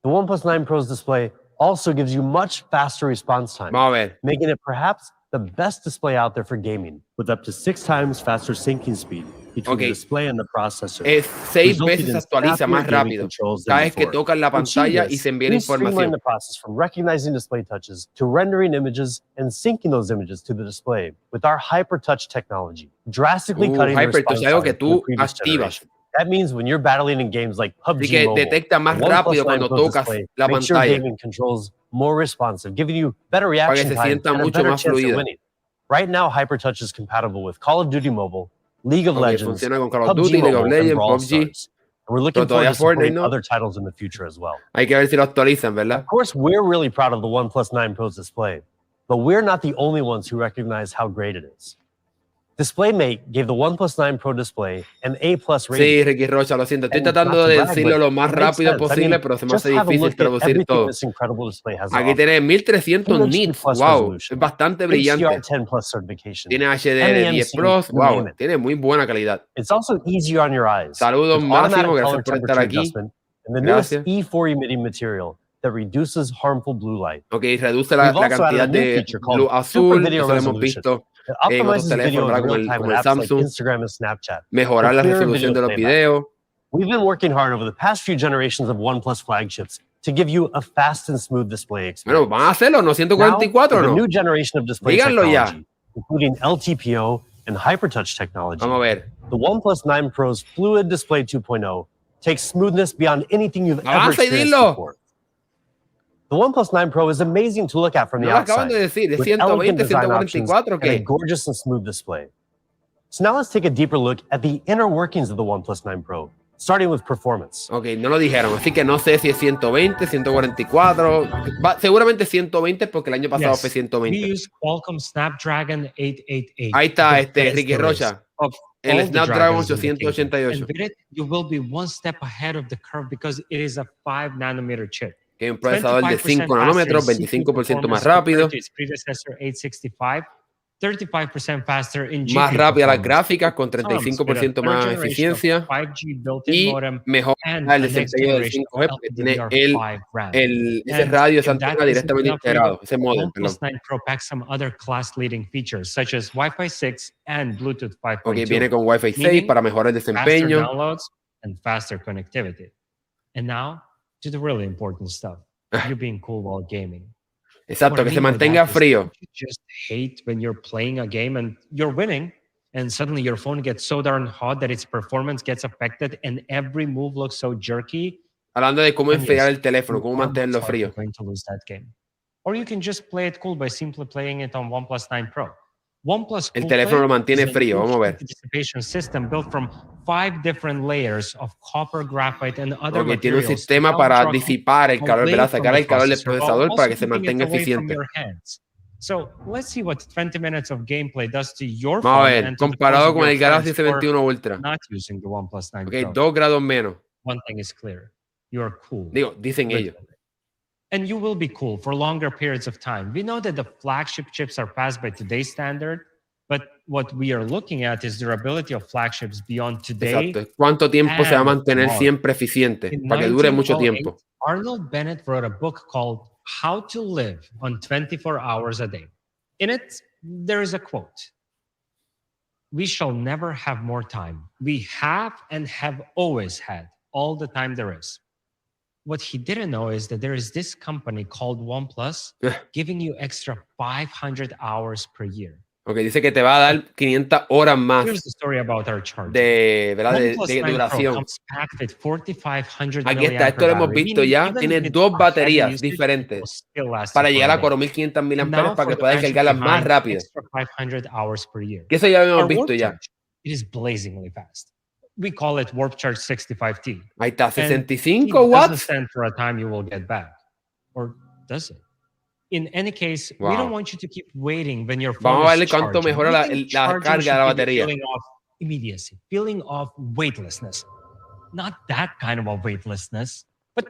The OnePlus 9 Pro's display also gives you much faster response time, Vamos a ver. making it perhaps the best display out there for gaming, with up to 6 times faster syncing speed between Okay. the display and the processor. Es 6 resulting veces in se actualiza snappier más gaming rápido. controls than Cada vez que before. tocan la To achieve pantalla y this, se envía la we streamline información. the process from recognizing display touches to rendering images and syncing those images to the display with our HyperTouch technology, drastically cutting the HyperTouch response es algo time que from the tú previous activas. generation. That means when you're battling in games like Así PUBG que Mobile, detecta más the OnePlus rápido 9 cuando Pro tocas display la makes your pantalla gaming controls more responsive, giving you better para que reaction se time sienta and a mucho better más chance at fluida. winning. Right now, HyperTouch is compatible with Call of Duty Mobile, League of Ok, Legends, funciona con Call of PUBG Duty, League of Mobile, and Legends, Brawl PUBG. Stars. And we're looking Pero forward todavía to supporting Fortnite no. other titles in the future as well. Hay que ver si lo actualizan, ¿verdad? Of course, we're really proud of the OnePlus 9 Pro's display, but we're not the only ones who recognize how great it is. DisplayMate gave the OnePlus 9 Pro display an A+ rating. Sí, Ricky Rocha, lo siento. Estoy And tratando not to de brag, decirlo but lo más it makes rápido sense. I posible, mean, pero se me just hace have a difícil look at traducir everything todo. this incredible display has to Aquí offer. tiene 1300 Full HD nits. plus Wow, resolution, es bastante brillante. HDR10 Plus certification, Tiene HDR10 MEMC, Plus. you Wow, name it. tiene muy buena calidad. It's also easier on your eyes. Saludos, with automatic Máximo. color Gracias por estar temperature aquí. adjustment and the newest Gracias. E4 emitting material that reduces harmful blue light. Ok, reduce la We've also added cantidad a new de feature called luz Super azul. Video Eso lo hemos Resolution, visto It en otros optimizes video teléfonos, in ¿verdad? real time Como in el apps like Samsung. Instagram and Snapchat. Mejorar la clearer resolución de video los playback. videos. We've been working hard over the past few generations of OnePlus flagships to give you a fast and smooth display experience. Bueno, ¿van a hacerlo? ¿No? Now, 144 with o a no? new generation of display Díganlo ya. technology, including LTPO and HyperTouch technology, Vamos a ver. the OnePlus 9 Pro's Fluid Display 2.0 takes smoothness beyond anything you've ever ¡Avanza y experienced dilo! before. The OnePlus 9 Pro is amazing to look at from the No lo acaban outside, de decir, es with 120, elegant design options 144 o and a qué? gorgeous and smooth display. So now let's take a deeper look at the inner workings of the OnePlus 9 Pro, starting with performance. Ok, no lo dijeron, así que no sé si es 120, 144. Seguramente 120 porque el año pasado fue We 120. use Qualcomm Snapdragon 888. Ahí está, the best Ricky there is Rocha. of El all the Snapdragon dragons in the kingdom. 888. And with it, you will be one step ahead of the curve because it is a 5-nanometer chip. Que es un procesador de 5 nanómetros, 25% más rápido. Its predecessor 865, 35% faster in GPU Más rápida las performance. gráficas, con Comes with a 35% más third generation of eficiencia. 5G built-in Y modem mejor and el a next desempeño del generation 5G of porque tiene LPDDR5 RAM. ese And radio, if esa that antena isn't directamente enough for you, integrado, ese modem, perdón. OnePlus 9 Pro packs some other class-leading features such as Wi-Fi 6 and Bluetooth 5.2. Ok, viene con Wi-Fi 6 meaning para mejorar el faster desempeño. downloads and faster connectivity. And now to the really important stuff. You being cool while gaming. Exacto, What I que se mean by mantenga that is, frío. don't you just hate when you're playing a game and you're winning, and suddenly your phone gets so darn hot that its performance gets affected and every move looks so jerky? Hablando de cómo And enfriar yes, el teléfono, cómo you are mantenerlo most frío. likely going to lose that game. Or you can just play it cool by simply playing it on OnePlus 9 Pro. OnePlus El Cool teléfono Play lo mantiene is an frío, vamos a ver. anti-dissipation system built from 5 different layers of copper, graphite, and other Ok, tiene un materials to sistema help para draw heat disipar el calor, away ¿verdad? from Sacar the el calor del processor while procesador para also que se keeping it mantenga away from eficiente. your hands. So let's see what 20 minutes of gameplay does to your Vamos a phone ver, and to the comparado phones of con your el Galaxy friends for S21 Ultra. not using the OnePlus 9 Ok, Pro. 2 grados menos. One thing is clear. You're cool. Digo, dicen ellos. And you will be cool for longer periods of time. We know that the flagship chips are fast by today's standard, but what we are looking at is durability of flagships beyond today. Exacto. ¿Cuánto tiempo se va a and mantener tomorrow. siempre eficiente? In Para que dure mucho 1908, tiempo. Arnold Bennett wrote a book called How to Live on 24 Hours a Day. In it, there is a quote. We shall never have more time. We have and have always had all the time there is. What he didn't know is that there is this company called OnePlus giving you extra 500 hours per year. Ok, dice que te va a dar 500 horas más Here's the story about our charger. ¿verdad? OnePlus de 9 Pro duración. comes packed with 4500 Aquí está, esto lo hemos battery, visto meaning ya. even Tiene with 2 a heavy baterías usage, it will diferentes still last para you for llegar a a day. 4500 mAh Now para for que the puedas magic cargarlas más behind rápido. extra 500 hours per year. Que eso ya lo Our hemos visto warp ya. charge, it is blazingly fast. We call it Warp Charge 65T. Ahí está, And 65 it doesn't watts. stand for a time you will get back. Or does it? In any case, we Wow. don't want you to keep waiting when your phone Vamos a is verle cuánto charging. mejora We la think carga charging de should la give you batería. a feeling of immediacy, feeling of weightlessness. Not that kind of a weightlessness, but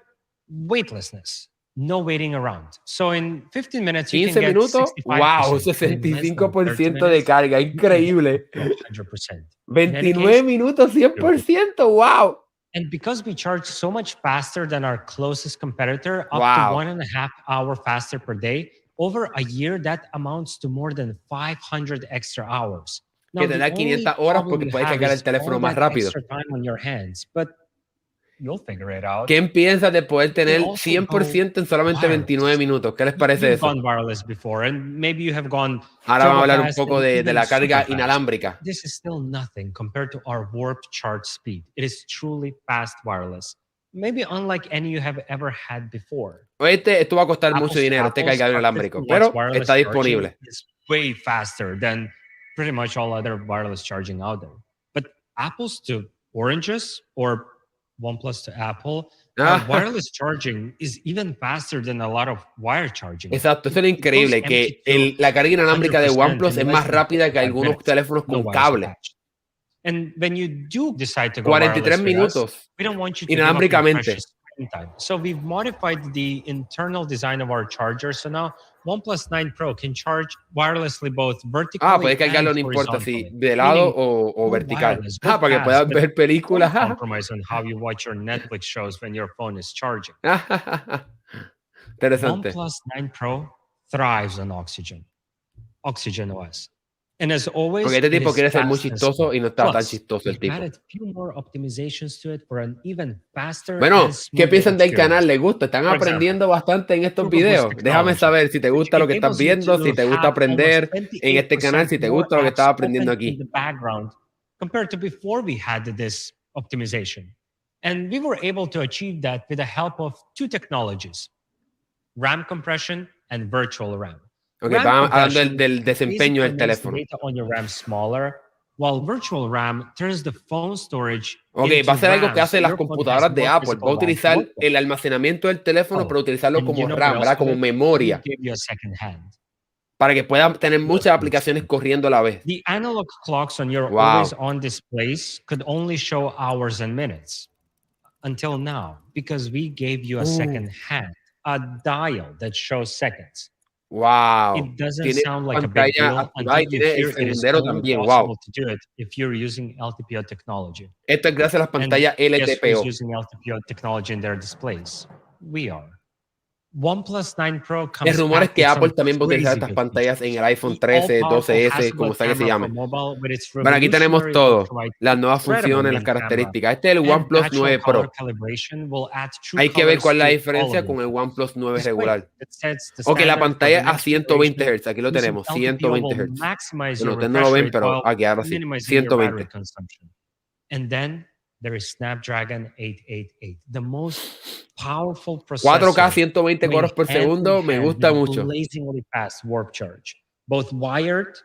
weightlessness. No waiting around. So in 15 minutes, you 15 can get minutos. 65%. Wow, In less than 65% 30 de minutes, carga. you can get Increíble. up to 100%. 29 minutos, 100%. Wow. And because we charge so much faster than our closest competitor, up Wow. to 1.5 hours faster per day, over a year, that amounts to more than 500 extra hours. Que te the da only 500 horas problem porque you puedes have cargar is el teléfono all más that rápido. extra time on your hands, but you'll figure it out. ¿Quién piensa de poder tener also 100% en solamente wireless. 29 minutos? ¿Qué les parece You've eso? gone wireless before, and maybe you have gone Ahora vamos a hablar un turbo-fast poco and de even la carga super-fast. inalámbrica. This is still nothing compared to our warp charge speed. It is truly fast wireless. Maybe unlike any you have ever had before. Esto va a costar Apples mucho to dinero, este apples, cargador our inalámbrico, 15 watts pero wireless está charging disponible. is way faster than pretty much all other wireless charging out there. But apples to oranges or OnePlus to Apple, our wireless charging is even faster than a lot of wire charging. Exacto, eso es lo increíble, que la carga inalámbrica de 100% OnePlus es in más less than rápida que 45 algunos minutes. teléfonos No con wires cable. attached. And when you do decide to go 43 wireless with us, minutos we don't want you to give up your inalámbricamente. precious screen time. So we've modified the internal design of our charger. So now OnePlus 9 Pro can charge wirelessly both vertically Puedes cargarlo, and no importa si horizontally. de lado Meaning, o go vertical. wireless, go Para que fast, puedas but ver películas. don't compromise on how you watch your Netflix shows when your phone is charging. Interesante. OnePlus 9 Pro thrives on Oxygen. Oxygen OS. And as always, Porque este it tipo is quiere ser muy fast and chistoso smooth. y no está tan Plus, chistoso el we've tipo. added a few more optimizations to it for an even faster Bueno, and ¿qué smoother piensan del canal? experience. ¿Les gusta? ¿Están For example, aprendiendo bastante en estos Proof of Wish videos? Déjame technology, saber si te which gusta lo que estás enables you viendo, to si te gusta have almost aprender en este canal, si te 28% more gusta lo que estás apps aprendiendo open in aquí. the background compared to before we had this optimization. And we were able to achieve that with the help of two technologies, RAM compression and virtual RAM. Ok, RAM van hablando compression del desempeño basically del makes the teléfono. data on your RAM smaller, while virtual RAM turns the phone storage Ok, into va a ser algo que RAM, so hacen las your phone has computadoras de more Apple. physical Va a RAM to utilizar work with. el almacenamiento del teléfono, pero utilizarlo And como you know what RAM, else ¿verdad? we Como did? We memoria, gave you a second hand. para que puedan tener muchas aplicaciones corriendo a la vez. The analog clocks on your Wow. always-on displays could only show hours and minutes until now, because we gave you a second hand, a dial that shows seconds. Wow. It doesn't Tiene sound like a big pantalla deal activada until y you tiene el hear it is segundero only también. possible Wow. to do it if you're using LTPO technology. Esto es gracias a las And pantallas guess who's LTPO. using LTPO technology in their displays? We are. OnePlus 9 Pro El comes rumor es packed que with Apple some también va a utilizar crazy estas good pantallas en el iPhone The 13, all-powerful 12S, como Hasselblad sea que se camera llame. for mobile with its Bueno, aquí tenemos revolutionary todo. ultra-wide Las nuevas incredible funciones, las main camera características. Este es el and OnePlus natural 9 color Pro. calibration will add true Hay que ver colors cuál es la to all diferencia of con your el OnePlus 9 display. regular. It sets the Ok, la standard for pantalla the a next 120 generation. Hz. Aquí lo Using tenemos, LTPO 120 will Hz. maximize Bueno, your ustedes no lo refresh ven, rate pero while aquí ahora sí, minimizing your 120. battery consumption. And then there is Snapdragon 888, the most powerful 4K, processor 120 going coros por hand in segundo, me hand gusta with mucho. blazingly fast warp charge, both wired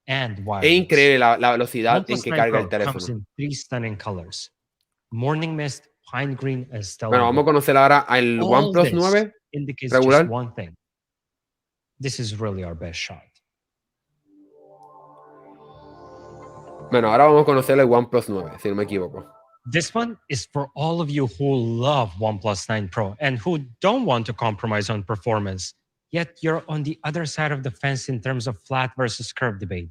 and Es wireless. increíble la velocidad en OnePlus que 9 carga Pro el teléfono. comes in 3 stunning colors: morning mist, pine green, and stellar Bueno, vamos a blue. conocer ahora al All OnePlus this 9 indicates regular. just one thing. This is really our best shot. Bueno, ahora vamos a conocer el OnePlus 9, si no me equivoco. This one is for all of you who love OnePlus 9 Pro and who don't want to compromise on performance, yet you're on the other side of the fence in terms of flat versus curved debate.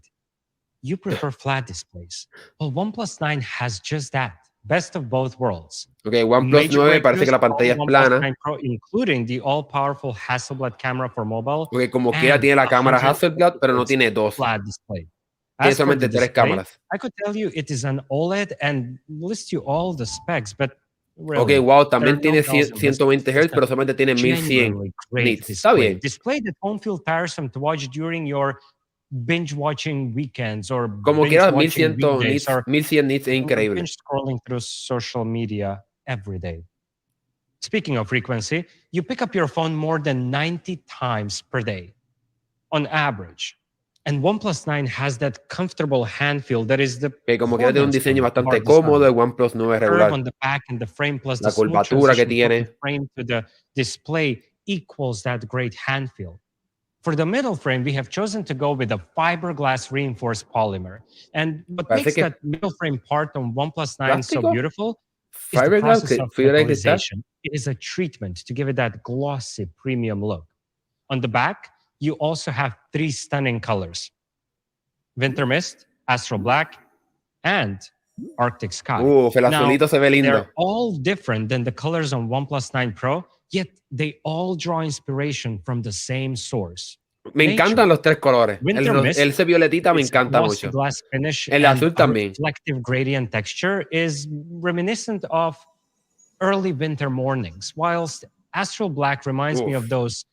You prefer flat displays. Well, OnePlus 9 has just that. Best of both worlds. Ok, OnePlus Major 9 parece que la breakthroughs pantalla es on OnePlus plana. 9 Pro, including the all-powerful Hasselblad camera for mobile. Porque como quiera and tiene la cámara 100 Hasselblad, pero no Hz tiene dos. flat display. Tiene As for solamente the 3 display, cámaras. I could tell you it is an OLED and list you all the specs, but Ok, really, wow, there también are no tiene bells and 120 whistles. Hz, pero solamente tiene 1100 Genuinely great nits. Está display. bien. Display that won't feel tiresome to watch during your binge watching weekends or Como binge quiera, watching 1100 weekdays nits, or 1100 nits es when you're increíble. binge scrolling through social media every day. Speaking of frequency, you pick up your phone more than 90 times per day on average. And OnePlus 9 has that comfortable hand feel that is the Que como quiera tiene un diseño bastante cómodo el OnePlus 9 curve regular. on the back and the frame plus La the smooth curvatura que transition from tiene. the frame to the display equals that great hand feel. For the middle frame, we have chosen to go with a fiberglass reinforced polymer. And what Parece makes que that middle frame part on OnePlus 9 so ¿Plástico? beautiful is the Fiberglass, process of fibra de cristal. metallization. It is a treatment to give it that glossy premium look. On the back, you also have 3 stunning colors: Winter Mist, Astral Black, and Arctic Sky. El azulito se ve lindo. They're all different than the colors on OnePlus 9 Pro, yet they all draw inspiration from the same source. Me encantan los 3 colores. Winter Mist, Ese violetita me its encanta glossy mucho. glass finish El and azul a también. reflective gradient texture is reminiscent of early winter mornings, whilst Astral Black reminds me of those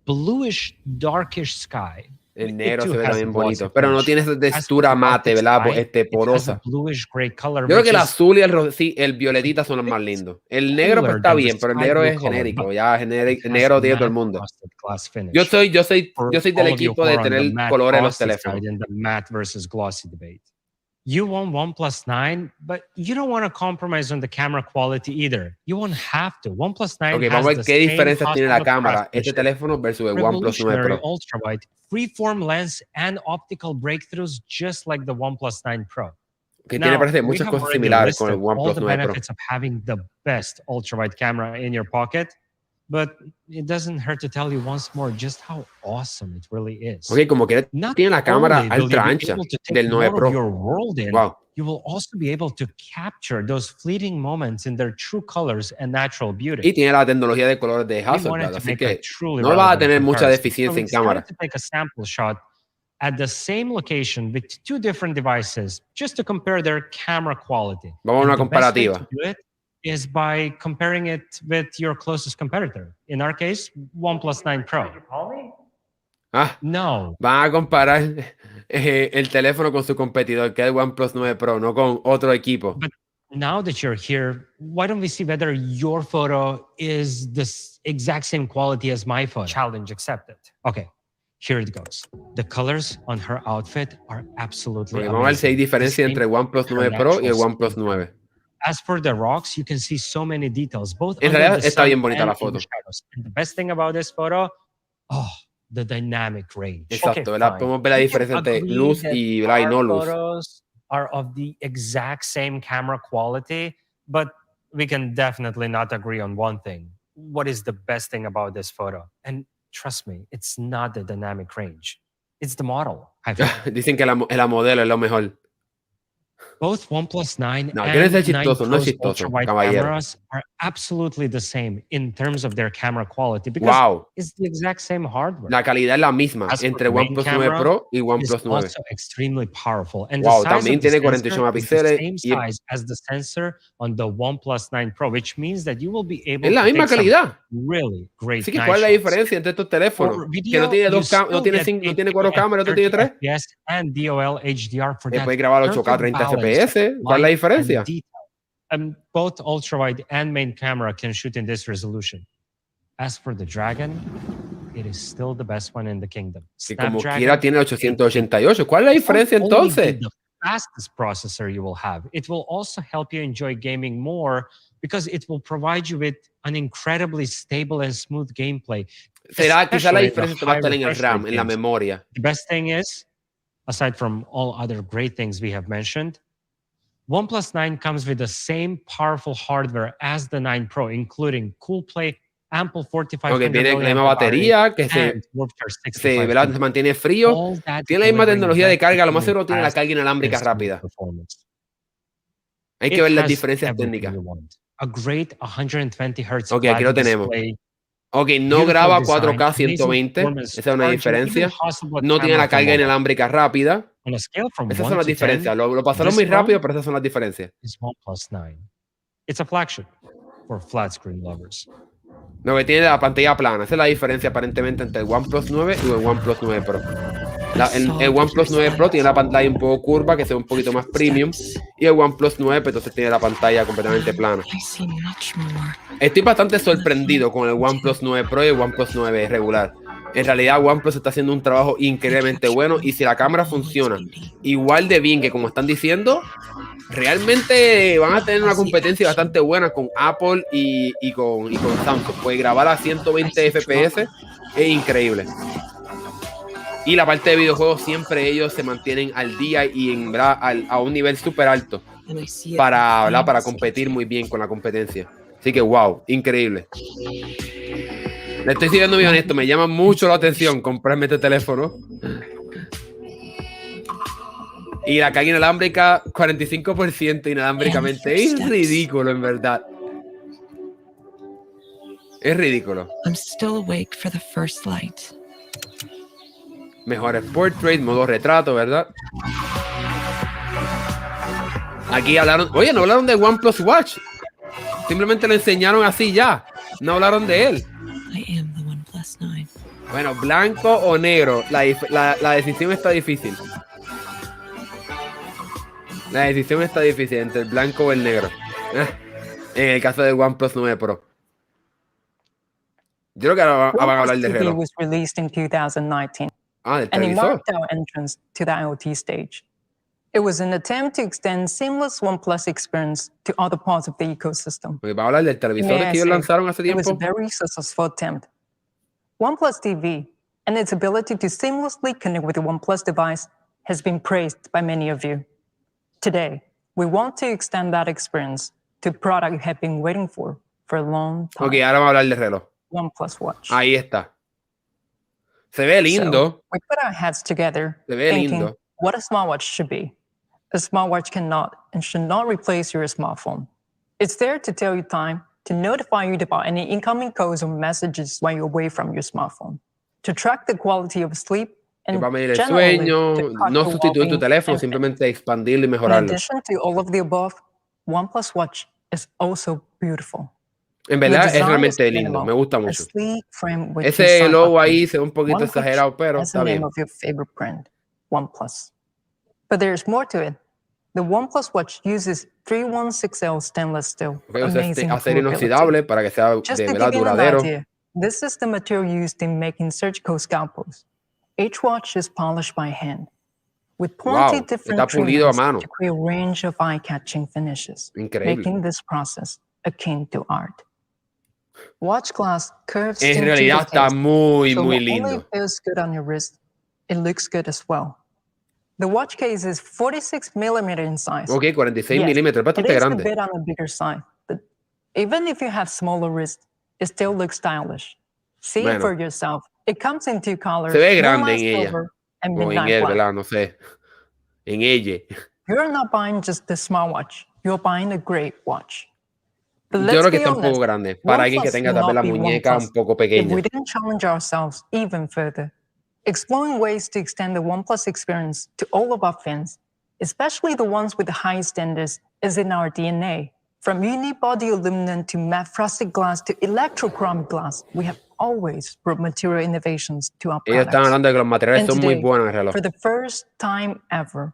bluish, darkish sky. El It negro too se ve has a también glossy bonito, pero no finish. tiene esa As for textura the mate, Arctic ¿verdad? Sky, it has a Porosa. bluish gray color, Yo creo which que el is azul y el violetita son los más lindos. El negro pues cooler está than the bien, pero el sky negro blue es color, genérico. but Ya it el has negro a tiene todo el matte mundo. frosted glass finish. Yo soy del all of you equipo who de are on the tener matte colores en los frosted teléfonos. side in the matte versus glossy debate. You want OnePlus 9, but you don't want to compromise on the camera quality either. You won't have to. OnePlus 9 Ok, has vamos a ver the qué same diferencias tiene la Hasselblad cámara, este craftsmanship, teléfono versus el OnePlus 9 revolutionary Pro. ultrawide, freeform lens, and optical breakthroughs just like the OnePlus 9 Pro. Que tiene, parece, muchas we have cosas already similares con el listed all OnePlus the 9 Pro. benefits of having the best ultrawide camera in your pocket, but it doesn't hurt to tell you once more just how awesome it really is. Ok, como que Not tiene la cámara only will ultra you be ancha able to take del 9 more Pro. of your world in, Wow. you will also be able to capture those fleeting moments in their true colors and natural beauty. Y tiene la tecnología de colores de We wanted Hasselblad, to así make a que truly no va a relevant tener mucha comparison. deficiencia So we en cámara. decided to take a sample shot at the same location with 2 different devices just to compare their camera quality. Vamos a una And the best way comparativa. to do it is by comparing it with your closest competitor. In our case, OnePlus 9 Pro. Ah, No. van a comparar el teléfono con su competidor, que es el OnePlus 9 Pro, no con otro equipo. But now that you're here, why don't we see whether your photo is the exact same quality as my photo? Challenge accepted. Okay, here it goes. The colors on her outfit are absolutely Vamos a ver si hay amazing. diferencia The entre el same OnePlus her 9 Pro y el natural OnePlus skin. 9. As for the rocks, you can see so many details, both En under realidad the está sun bien bonita and la in the foto. shadows. And the best thing about this photo, the dynamic range. Exacto, ¿verdad? fine. Podemos ver la We can diferencia entre agree luz that y, ¿verdad? y our no luz. photos are of the exact same camera quality, but we can definitely not agree on one thing. What is the best thing about this photo? And trust me, it's not the dynamic range. It's the model. Dicen que la modelo es lo mejor. Both OnePlus 9 No, quieren and ser 9 chistosos, no es Pro's chistoso, ultra-wide caballero. cameras are absolutely the same in terms of their camera quality because Wow, it's the exact same hardware. la calidad es la misma As for entre the main OnePlus 9 camera, Pro y it is OnePlus 9. also extremely powerful. And Wow, the size también of the tiene 48 sensor is the megapíxeles same y size as the sensor on the OnePlus 9 Pro, which means that you will be able es la to misma take some calidad. really great Así que, night ¿cuál es la shots. diferencia entre estos teléfonos? For Que no video, tiene you dos cámaras, no still tiene, get no tiene 4 8K at cámaras, otro tiene 30 3. FPS and DOL HDR for that Puedes grabar 8K perfect 30 balance of FPS. ¿Cuál es la light diferencia? and detail. Both ultra-wide and main camera can shoot in this resolution. As for the Dragon, it is still the best one in the kingdom. Y como quiera tiene 888. ¿Cuál es la It diferencia won't only be entonces? the fastest processor you will have. It will also help you enjoy gaming more because it will provide you with an incredibly stable and smooth gameplay. Será quizá la especially in the diferencia va a high estar en el refresh RAM, rate en la games. memoria. The best thing is, aside from all other great things we have mentioned, OnePlus 9 comes with the same powerful hardware as the 9 Pro, including Cool Play, ample 4500 Aunque tiene la milliamp misma batería, que and Warpcore ¿verdad? 65. se mantiene frío. All that Tiene la misma delivering tecnología de carga, lo más breathtakingly seguro tiene la fast carga inalámbrica and smooth rápida. performance. Hay que It ver las has diferencias everything técnicas. you want. A great 120 Hz Ok, aquí lo tenemos. display, Ok, no beautiful graba design, 4K amazing 120. performance, Esa es una charging, diferencia. even hostile No tiene camera la for carga mobile. inalámbrica rápida. On a scale from Esas 1 son las to 10, diferencias. Lo pasaron this muy rápido, one pero esas son las diferencias. is OnePlus 9. It's a flagship for flat screen lovers. Lo que tiene la pantalla plana. Esa es la diferencia aparentemente entre el OnePlus 9 y el OnePlus 9 Pro. El OnePlus 9 Pro tiene la pantalla un poco curva, que se ve un poquito más premium. Y el OnePlus 9 pues, entonces tiene la pantalla completamente plana. Estoy bastante sorprendido con el OnePlus 9 Pro y el OnePlus 9 regular. En realidad OnePlus está haciendo un trabajo increíblemente bueno. Y si la cámara funciona igual de bien que como están diciendo, realmente van a tener una competencia bastante buena con Apple y con Samsung. Pues grabar a 120 FPS es increíble. Y la parte de videojuegos siempre ellos se mantienen al día y a un nivel súper alto para competir muy bien con la competencia. Así que wow, increíble. Le estoy siendo muy honesto, me llama mucho la atención comprarme este teléfono. Y la carga inalámbrica, 45% inalámbricamente. Es ridículo, en verdad. Es ridículo. I'm still awake for the first light. Mejores portrait, modo retrato, ¿verdad? Aquí hablaron... Oye, no hablaron de OnePlus Watch. Simplemente lo enseñaron así ya. No hablaron de él. I am the OnePlus 9. Bueno, blanco o negro. La decisión está difícil. La decisión está difícil entre el blanco o el negro. En el caso del OnePlus 9 Pro. Yo creo que ahora van a hablar de reloj. was released in 2019, Ah, del and it televisor. marked our entrance to the IoT stage. It was an attempt to extend seamless OnePlus experience to other parts of the ecosystem. Pues va a hablar del televisor May I que ellos say, lanzaron hace it was a tiempo. very successful attempt. OnePlus TV and its ability to seamlessly connect with the OnePlus device has been praised by many of you. Today, we want to extend that experience to a product you have been waiting for a long time. Ok, ahora vamos a hablar del reloj. OnePlus Watch. Ahí está. Se ve lindo. So, we put our heads together Se ve thinking lindo. what a smartwatch should be. A smartwatch cannot and should not replace your smartphone. It's there to tell you time, to notify you about any incoming calls or messages while you're away from your smartphone, to track the quality of sleep Que va a medir el generally, sueño, to cut no your sustituir tu well-being teléfono, and simplemente expandirlo y in mejorarlo. addition to all of the above, OnePlus Watch is also beautiful. En The verdad es design is realmente lindo, minimal, me gusta a mucho. sleek frame with Ese precise logo ahí buttons. se ve un poquito One of which exagerado, pero has the está name bien. of your favorite brand, OnePlus. But there's more to it. The OnePlus Watch uses 316L stainless steel. Okay, o sea, Amazing acero durability. inoxidable para que sea Just de to verdad give you an duradero. idea, this is the material used in making surgical scalpels. Each watch is polished by hand, with 20 Wow, different está pulido a treatments mano. to create a range of eye-catching finishes, Increíble. making this process akin to art. Watch glass curves En into realidad the está case, muy, so muy not only lindo. it feels good on your wrist, it looks good as well. The watch case is 46 millimeter in size. Ok, 46 Yes, milímetros, es it bastante is a grande. bit on the bigger side, but even if you have smaller wrists, it still looks stylish. See it for Bueno, yourself. It comes in two colors, se ve grande moonlight en ella. silver and O en midnight él, black. ¿verdad? No sé. En ella. You're not buying just the smartwatch. You're buying a great watch. But Yo let's creo que be está un poco honest, grande. Para alguien que OnePlus tenga will tal vez not la be muñeca OnePlus un poco if pequeña. we didn't challenge ourselves even further, exploring ways to extend the OnePlus experience to all of our fans, especially the ones with the highest standards, is in our DNA. From unibody aluminum to matte frosted glass to electrochromic glass, we have always brought material innovations to our Ellos están products. hablando de que los materiales And son muy today, buenos en el reloj. for the first time ever,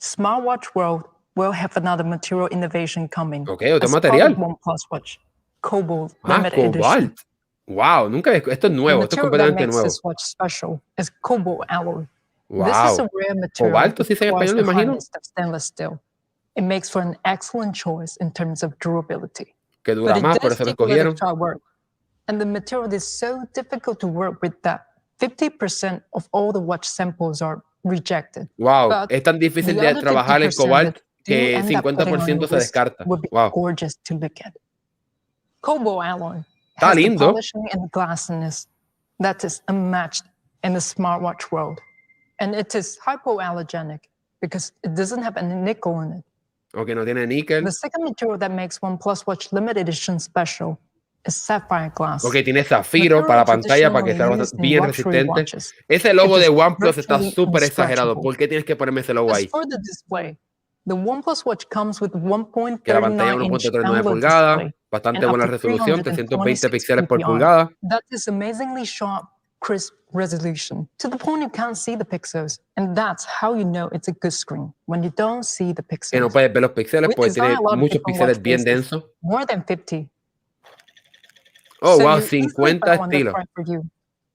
smartwatch world will have another material innovation coming. Ok, otro as part material. of OnePlus Watch, Cobalt Ah, Limited Edition. cobalt. Wow, nunca esto es The nuevo, esto es material that completamente makes nuevo. this watch special is cobalt alloy. This is Wow. a rare material Cobalto, that sí sé en requires español, me the imagino. hardness of stainless steel. It makes for an excellent choice in terms of durability. Que But dura it más, por does eso lo take a lot of escogieron. hard work. And the material is so difficult to work with that 50% of all the watch samples are rejected. Wow, But es tan difícil the de other trabajar el 50% cobalt that you que end up putting on 50% your se wrist descarta. would be Wow, gorgeous to look at. Cobalt alloy está has the lindo. polishing and glassiness that is unmatched in the smartwatch world. And it is hypoallergenic because it doesn't have any nickel in it. Aunque no tiene níquel. The second material that makes OnePlus Watch Limited Edition special is sapphire glass. Ok, tiene zafiro para la pantalla para que sea Traditionally used in bien luxury resistente. watches. Ese logo It de is OnePlus está virtually súper exagerado. unscratchable. ¿Por qué tienes que ponerme ese logo As ahí? for the display, the OnePlus Watch comes with Que la pantalla 1.39-inch 1.39 AMOLED pulgadas, display bastante and up buena to resolución, 320 326 píxeles por ppi. pulgada. That is amazingly sharp, crisp resolution to the point you can't see the pixels, and that's how you know it's a good screen when you don't see the pixels. Que no puedes ver los píxeles We porque design tiene a lot of muchos different píxeles watch bien faces, densos. more than 50. Oh, So wow, you easily 50 find one that's estilos. right for you.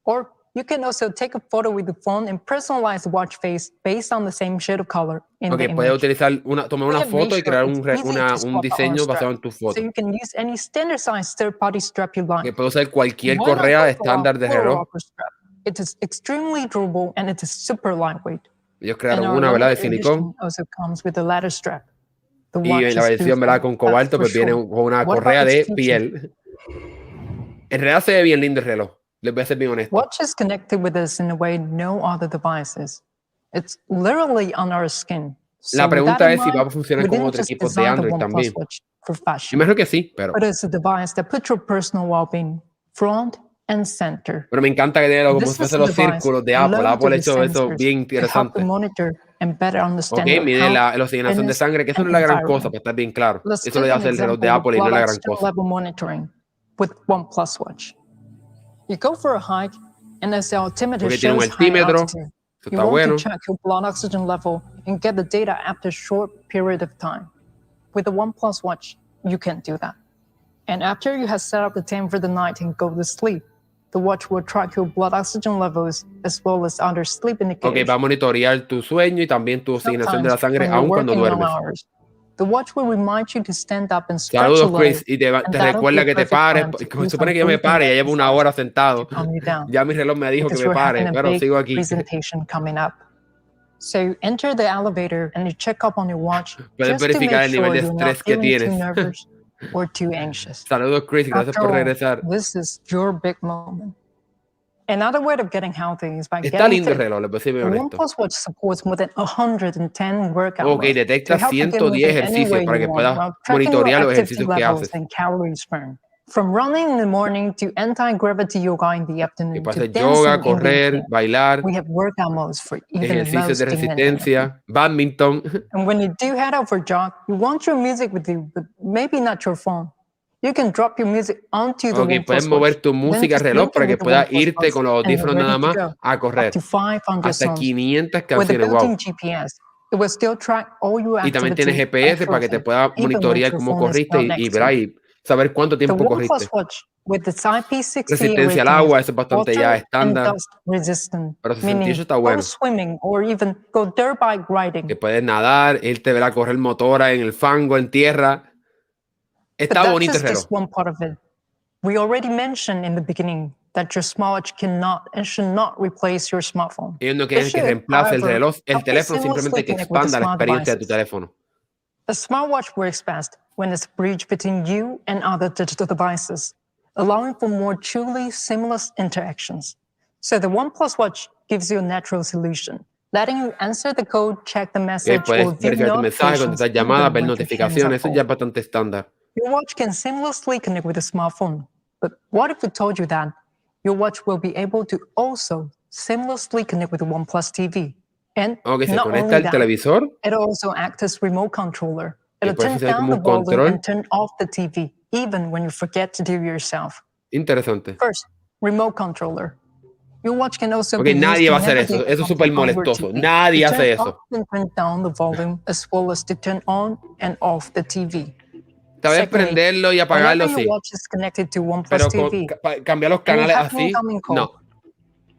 Or you can also take a photo with the phone and personalize the watch face based on the same shade of color in the Ok, puedes image. utilizar tomar We una have made foto y sure crear it's easy to un swap the arm diseño basado strap, en tu so foto. you can use any standard size third-party strap you like. Que puedes usar cualquier Why not correa go for a estándar de four reloj. upper strap? It is extremely durable and it is super lightweight. Ellos And crearon our una, ¿verdad? De limited silicón. edition also comes with a ladder strap. The Y watch en la is versión, ¿verdad? beautiful, Con cobalto, that's pues for viene sure. con una What about correa its de features? piel. En realidad se ve bien lindo el reloj. Les voy a ser bien honesto. Watch is connected with us in a way no other device is. It's literally on our skin. So La with that pregunta in es si va a mind, funcionar we con didn't otros just equipos de design the Android OnePlus también. Watch for Yo fashion, imagino que sí, pero but it's a device that puts your personal well-being front and center. me encanta que tiene como This si fuese is a los device círculos de with Apple. loads Apple ha of hecho eso sensors bien to help you interesante. monitor and better Ok, understand your mide health, la oxigenación de fitness, sangre, que eso and no es la gran cosa, environment. para estar bien claro. Let's Eso lo take an hace el reloj de example of Apple y no es blood la gran oxygen cosa. level monitoring with OnePlus Watch. You go for a hike, and as the altimeter Porque tiene un shows high altímetro, altitude, eso you está want bueno. to check your blood oxygen level and get the data after a short period of time. With the OnePlus Watch, you can't do that. And after you have set up the time for the night and go to sleep, the watch will track your blood oxygen levels as well as other sleep Ok, indicators. va a monitorear tu sueño y también tu oxigenación de la Sometimes, sangre, when you're aun cuando working long duermes. hours, the watch will remind you to stand up and stretch a Saludos, little, Chris. Y te and that'll be recuerda a que te perfect pares. time to Se do supone some que yo me breathing pare, ya llevo una hora exercises sentado. to calm you down. Ya mi reloj me dijo que Because me we're having pare, a pero big sigo aquí. presentation coming up. So you enter the elevator and you check up on your watch Puedes just to verificar make el nivel sure de you're not estrés que feeling too tienes. nervous or too anxious. Saludos, Chris. Gracias After por all, regresar. this is your big moment. Another way of getting healthy is by Está getting lindo el fit. reloj, les voy a ser The bien honesto. OnePlus Watch supports more than 110 workout Ok, modes to detecta help you get 110 moving any ejercicios way para you que want puedas while tracking your monitorear los activity ejercicios que levels haces. and calories burned. From running in the morning to anti-gravity yoga in the Y afternoon puede to hacer dancing yoga, in the correr, evening, bailar, we have workout modes for even the ejercicios de most demanding of them. resistencia, badminton. And when you do head out for a jog, you want your music with you, but maybe not your phone. You can drop your music onto the Ok, puedes OnePlus mover Watch, tu then música just reloj link para it que with the puedas OnePlus irte Plus, con los and you're audífonos ready nada to más go. a Up correr. to 500 Hasta songs. 500 With a canciones, wow. built-in GPS, it will still track all your Y también tiene activity GPS para que te accurately, pueda even when monitorear your cómo phone is corriste not y next to ¿verdad? you. Y saber cuánto The tiempo OnePlus corriste. Watch with its IP68 Resistencia al rating agua, is eso es bastante ya water and estándar. dust resistant, Pero 68 meaning está go bueno. swimming or even go dirt bike Que riding. puedes nadar, irte a correr motora en el fango, en tierra. But Está that bonito el is reloj. just one part of it. We already mentioned in the beginning that your smartwatch cannot and should not replace your smartphone. Ellos no It quieren que should, reemplace el however, reloj, el help you teléfono, simplemente seamlessly que connect with the expanda la smart experiencia de tu devices. teléfono. A smartwatch works best when it's a bridge between you and other digital devices, allowing for more truly seamless interactions. So the OnePlus Watch gives you a natural solution, letting you answer the code, check the Que message, puedes or view verificar tu mensaje, notifications contestar llamadas, even ver when your hands are notificaciones. Eso full. ya es bastante estándar. Your watch can seamlessly connect with a smartphone. But what if we told you that your watch will be able to also seamlessly connect with the OnePlus TV? And Ok, se not conecta only al that, televisor it'll also act as remote controller. y It'll puede turn funcionar down como the un volume control. and turn off the TV, even when you forget to do it yourself. Interesante. First, remote controller. Your watch can also Ok, be used nadie to va a hacer eso. navigate Eso es from súper the onward molestoso. TV, Nadie to hace turn eso. up and turn down the volume, as well as to turn on and off the TV. Tal vez Secondly, prenderlo y apagarlo, whenever your sí. watch is connected to OnePlus Pero TV, cambiar los and you canales have an así, incoming call, no.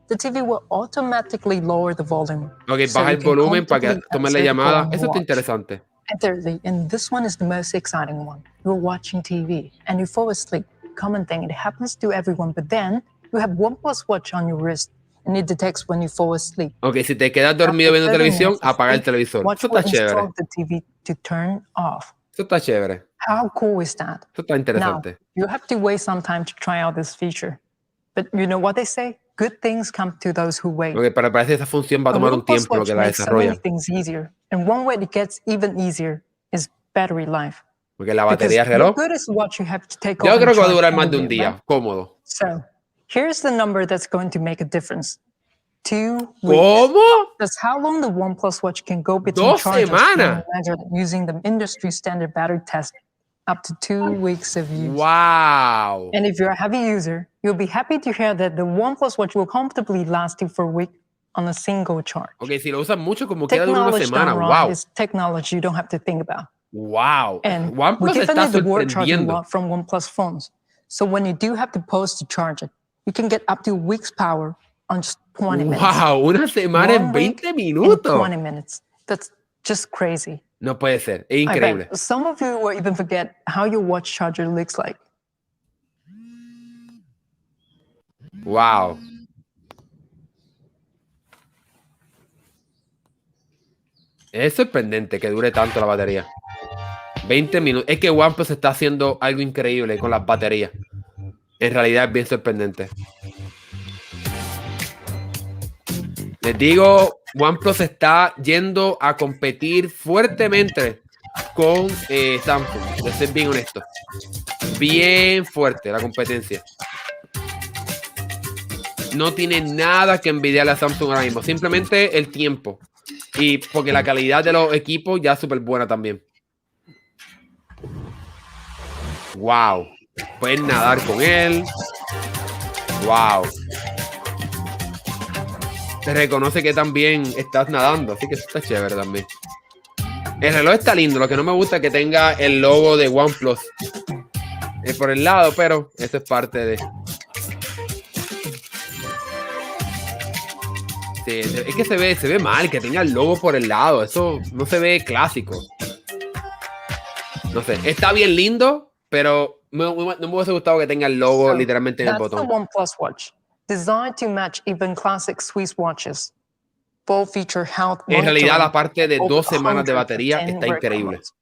the TV will automatically lower the volume. Ok, so baja you el can volumen para que comfortably tome la answer the call llamada. on your Eso está watch. interesante. And thirdly, and this one is the most exciting one, you're watching TV and you fall asleep. Common thing, it happens to everyone, but then you have OnePlus Watch on your wrist and it detects when you fall asleep. Ok, si te quedas dormido viendo 30 televisión, minutes of apaga el sleep, televisor. watch Eso will está chévere. instruct the TV to turn off. Eso está chévere. How cool is that? Eso está Now, interesante. you have to wait some time to try out this feature. But you know what they say? Good things come to those who wait. Ok, pero parece que esa función va a The tomar un OnePlus tiempo lo Watch que la makes so many desarrollan. things easier. And one way it gets even easier is battery life. Porque la Because batería del reloj, what good is what you have to take yo off creo and que va a charge durar más every de un day, día. right? Cómodo. So here's the number that's going to make a difference. 2 weeks. ¿Cómo? That's how long the OnePlus Watch can go between 2 charges semanas. when measured using the industry standard battery test, up to 2 weeks of use. Wow. And if you're a heavy user, you'll be happy to hear that the OnePlus Watch will comfortably last you for a week on a single charge. Ok, si lo usan mucho, como quiera dura una Technology semana. done right Wow. is technology you don't have to think about. Wow. And OnePlus we're giving está you the word charging sorprendiendo. watt from OnePlus phones. So when you do have to pause to charge it, you can get up to a week's power on just 20 minutes. Wow, una semana en One week 20 in minutos. 20 minutes. That's just crazy. No puede ser, es I increíble. bet some of you will even forget how your watch charger looks like. Wow. Es sorprendente que dure tanto la batería. 20 minutos. Es que OnePlus está haciendo algo increíble con las baterías. En realidad es bien sorprendente. Les digo, OnePlus está yendo a competir fuertemente con Samsung. De ser bien honesto. Bien fuerte la competencia. No tiene nada que envidiarle a Samsung ahora mismo. Simplemente el tiempo. Y porque la calidad de los equipos ya es súper buena también. Wow. Puedes nadar con él. Wow. Te reconoce que también estás nadando. Así que eso está chévere también. El reloj está lindo. Lo que no me gusta es que tenga el logo de OnePlus por el lado. Pero eso es parte de... Sí, es que se ve mal que tenga el logo por el lado. Eso no se ve clásico. No sé, está bien lindo, pero no me hubiese gustado que tenga el logo literalmente en el botón. That's the OnePlus Watch, designed to match even classic Swiss watches. Full feature health En realidad, la parte de over 2 semanas de 110 batería está workout increíble. modes.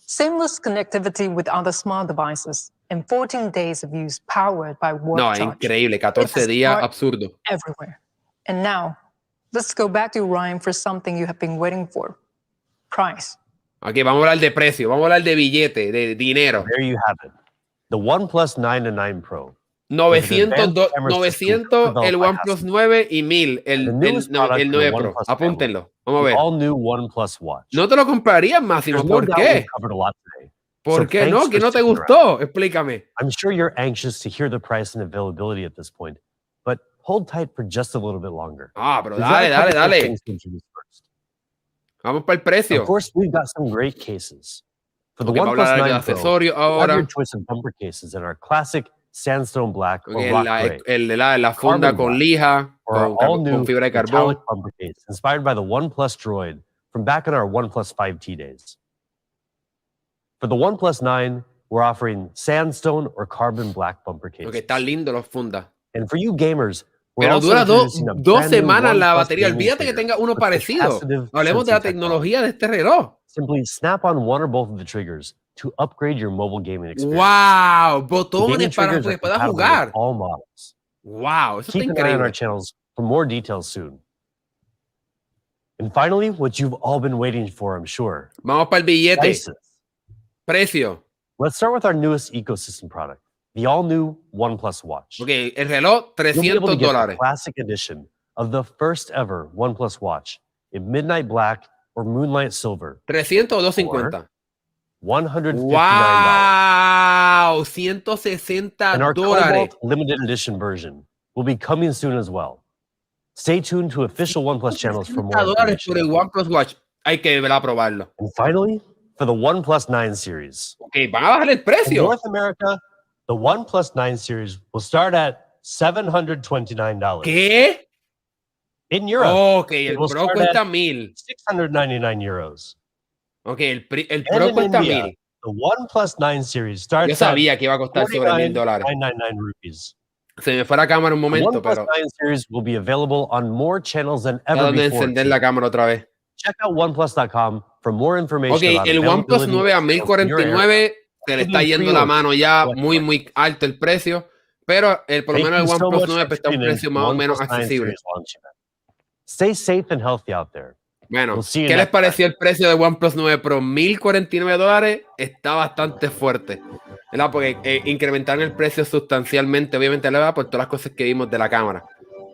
Seamless connectivity with other smart devices and 14 days of use powered by work No, es charge. increíble. 14 días, absurdo. Everywhere. And now, let's go back to Ryan for something you have been waiting for. Price. Aquí vamos a hablar de precio, vamos a hablar de billete, de dinero. There you have it. The OnePlus 9 and 9 Pro. 900 el OnePlus 9 y 1000 el 9 Pro. Apúntenlo. Vamos a ver. All new OnePlus Watch. No te lo comprarías, Máximo. ¿Por qué? ¿Por qué no? ¿Que no te gustó? Explícame. I'm sure you're anxious to hear the price and availability at this point, but hold tight for just a little bit longer. Pero dale. Vamos para el precio. Of course, we've got some great cases. For the OnePlus 9 Pro, we have your choice of bumper cases in our classic sandstone black or rock gray, la funda con lija, con fibra de carbón. Bumper case inspired by the OnePlus Droid from back in our OnePlus 5T days. For the OnePlus 9, we're offering sandstone or carbon black bumper cases. Está lindo los fundas. And for you gamers, pero dura dos semanas la batería. Olvídate que tenga uno parecido. Hablemos de la tecnología de este reloj. Simply snap on one or both of the triggers to upgrade your mobile gaming experience. Wow, botones para que puedas jugar. All models. Wow, eso Keep está an eye on our increíble. channels for more details soon. And finally, what you've all been waiting for, I'm sure. Vamos para el billete. Prices. Precio. Let's start with our newest ecosystem product, the all-new OnePlus Watch. Okay, el reloj $300. Classic edition of the first ever OnePlus Watch in midnight black or moonlight silver. 300 o 250. $159. Wow, $160. And our Cobalt limited edition version will be coming soon as well. Stay tuned to official OnePlus channels for more $160 por el OnePlus Watch. Hay que probarlo. And finally, for the OnePlus 9 series. Okay, van a bajar el precio. In North America, the OnePlus 9 series will start at $729. ¿Qué? In Europe, okay, el Pro cuesta 1,000. 699 euros. Okay, el Pro cuesta 1,000. The OnePlus 9 series starts Yo sabía que iba a costar sobre $1,000. rupees. Se me fue la cámara un momento, the OnePlus pero 9 series will be available on more channels than ever ¿dónde before. encender la cámara otra vez? Check out OnePlus.com for more information. Okay, about el OnePlus 9 a 1,049 se le está yendo la mano ya, muy alto el precio, pero por lo menos el OnePlus 9 está a un precio más o menos accesible. Stay safe and healthy out there. Bueno, ¿qué les pareció el precio de OnePlus 9 Pro? $1,049 está bastante fuerte, ¿verdad? Porque incrementaron el precio sustancialmente, obviamente elevado por todas las cosas que vimos de la cámara.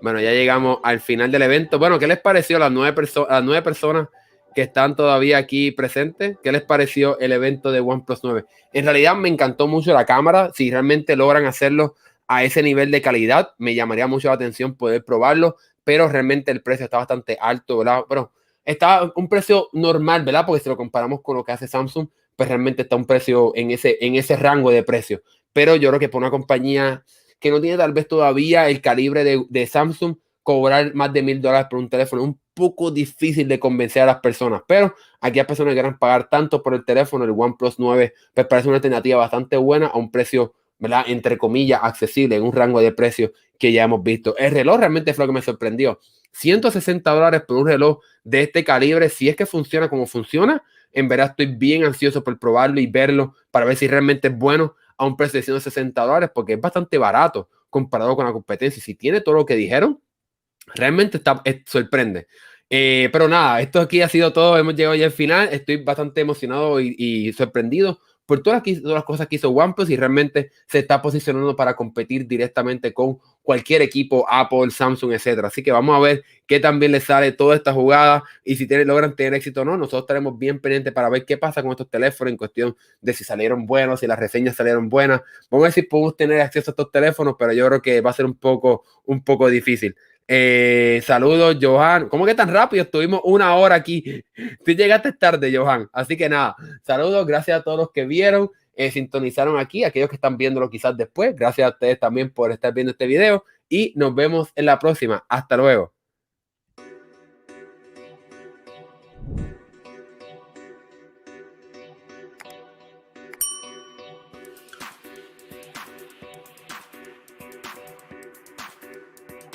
Bueno, ya llegamos al final del evento. Bueno, ¿qué les pareció a las 9 personas que están todavía aquí presentes? ¿Qué les pareció el evento de OnePlus 9? En realidad me encantó mucho la cámara. Si realmente logran hacerlo a ese nivel de calidad, me llamaría mucho la atención poder probarlo, pero realmente el precio está bastante alto, ¿verdad? Bueno, está un precio normal, ¿verdad? Porque si lo comparamos con lo que hace Samsung, pues realmente está un precio en ese rango de precio. Pero yo creo que por una compañía que no tiene tal vez todavía el calibre de Samsung, cobrar más de $1,000 por un teléfono es un poco difícil de convencer a las personas, pero aquí hay personas que quieran pagar tanto por el teléfono. El OnePlus 9 pues parece una alternativa bastante buena a un precio, ¿verdad?, entre comillas, accesible, en un rango de precios que ya hemos visto. El reloj realmente fue lo que me sorprendió. $160 por un reloj de este calibre. Si es que funciona como funciona, en verdad estoy bien ansioso por probarlo y verlo para ver si realmente es bueno a un precio de $160, porque es bastante barato comparado con la competencia. Y si tiene todo lo que dijeron, realmente sorprende. Pero nada, esto aquí ha sido todo. Hemos llegado ya al final. Estoy bastante emocionado y sorprendido por todas las cosas que hizo OnePlus, y realmente se está posicionando para competir directamente con cualquier equipo, Apple, Samsung, etcétera. Así que vamos a ver qué también les sale toda esta jugada y si logran tener éxito o no. Nosotros estaremos bien pendientes para ver qué pasa con estos teléfonos en cuestión de si salieron buenos, si las reseñas salieron buenas. Vamos a ver si podemos tener acceso a estos teléfonos, pero yo creo que va a ser un poco difícil. Saludos, Johan. ¿Cómo que tan rápido? Estuvimos 1 hora aquí. Tú llegaste tarde, Johan. Así que nada, saludos, gracias a todos los que vieron, sintonizaron aquí, aquellos que están viéndolo quizás después. Gracias a ustedes también por estar viendo este video y nos vemos en la próxima. Hasta luego.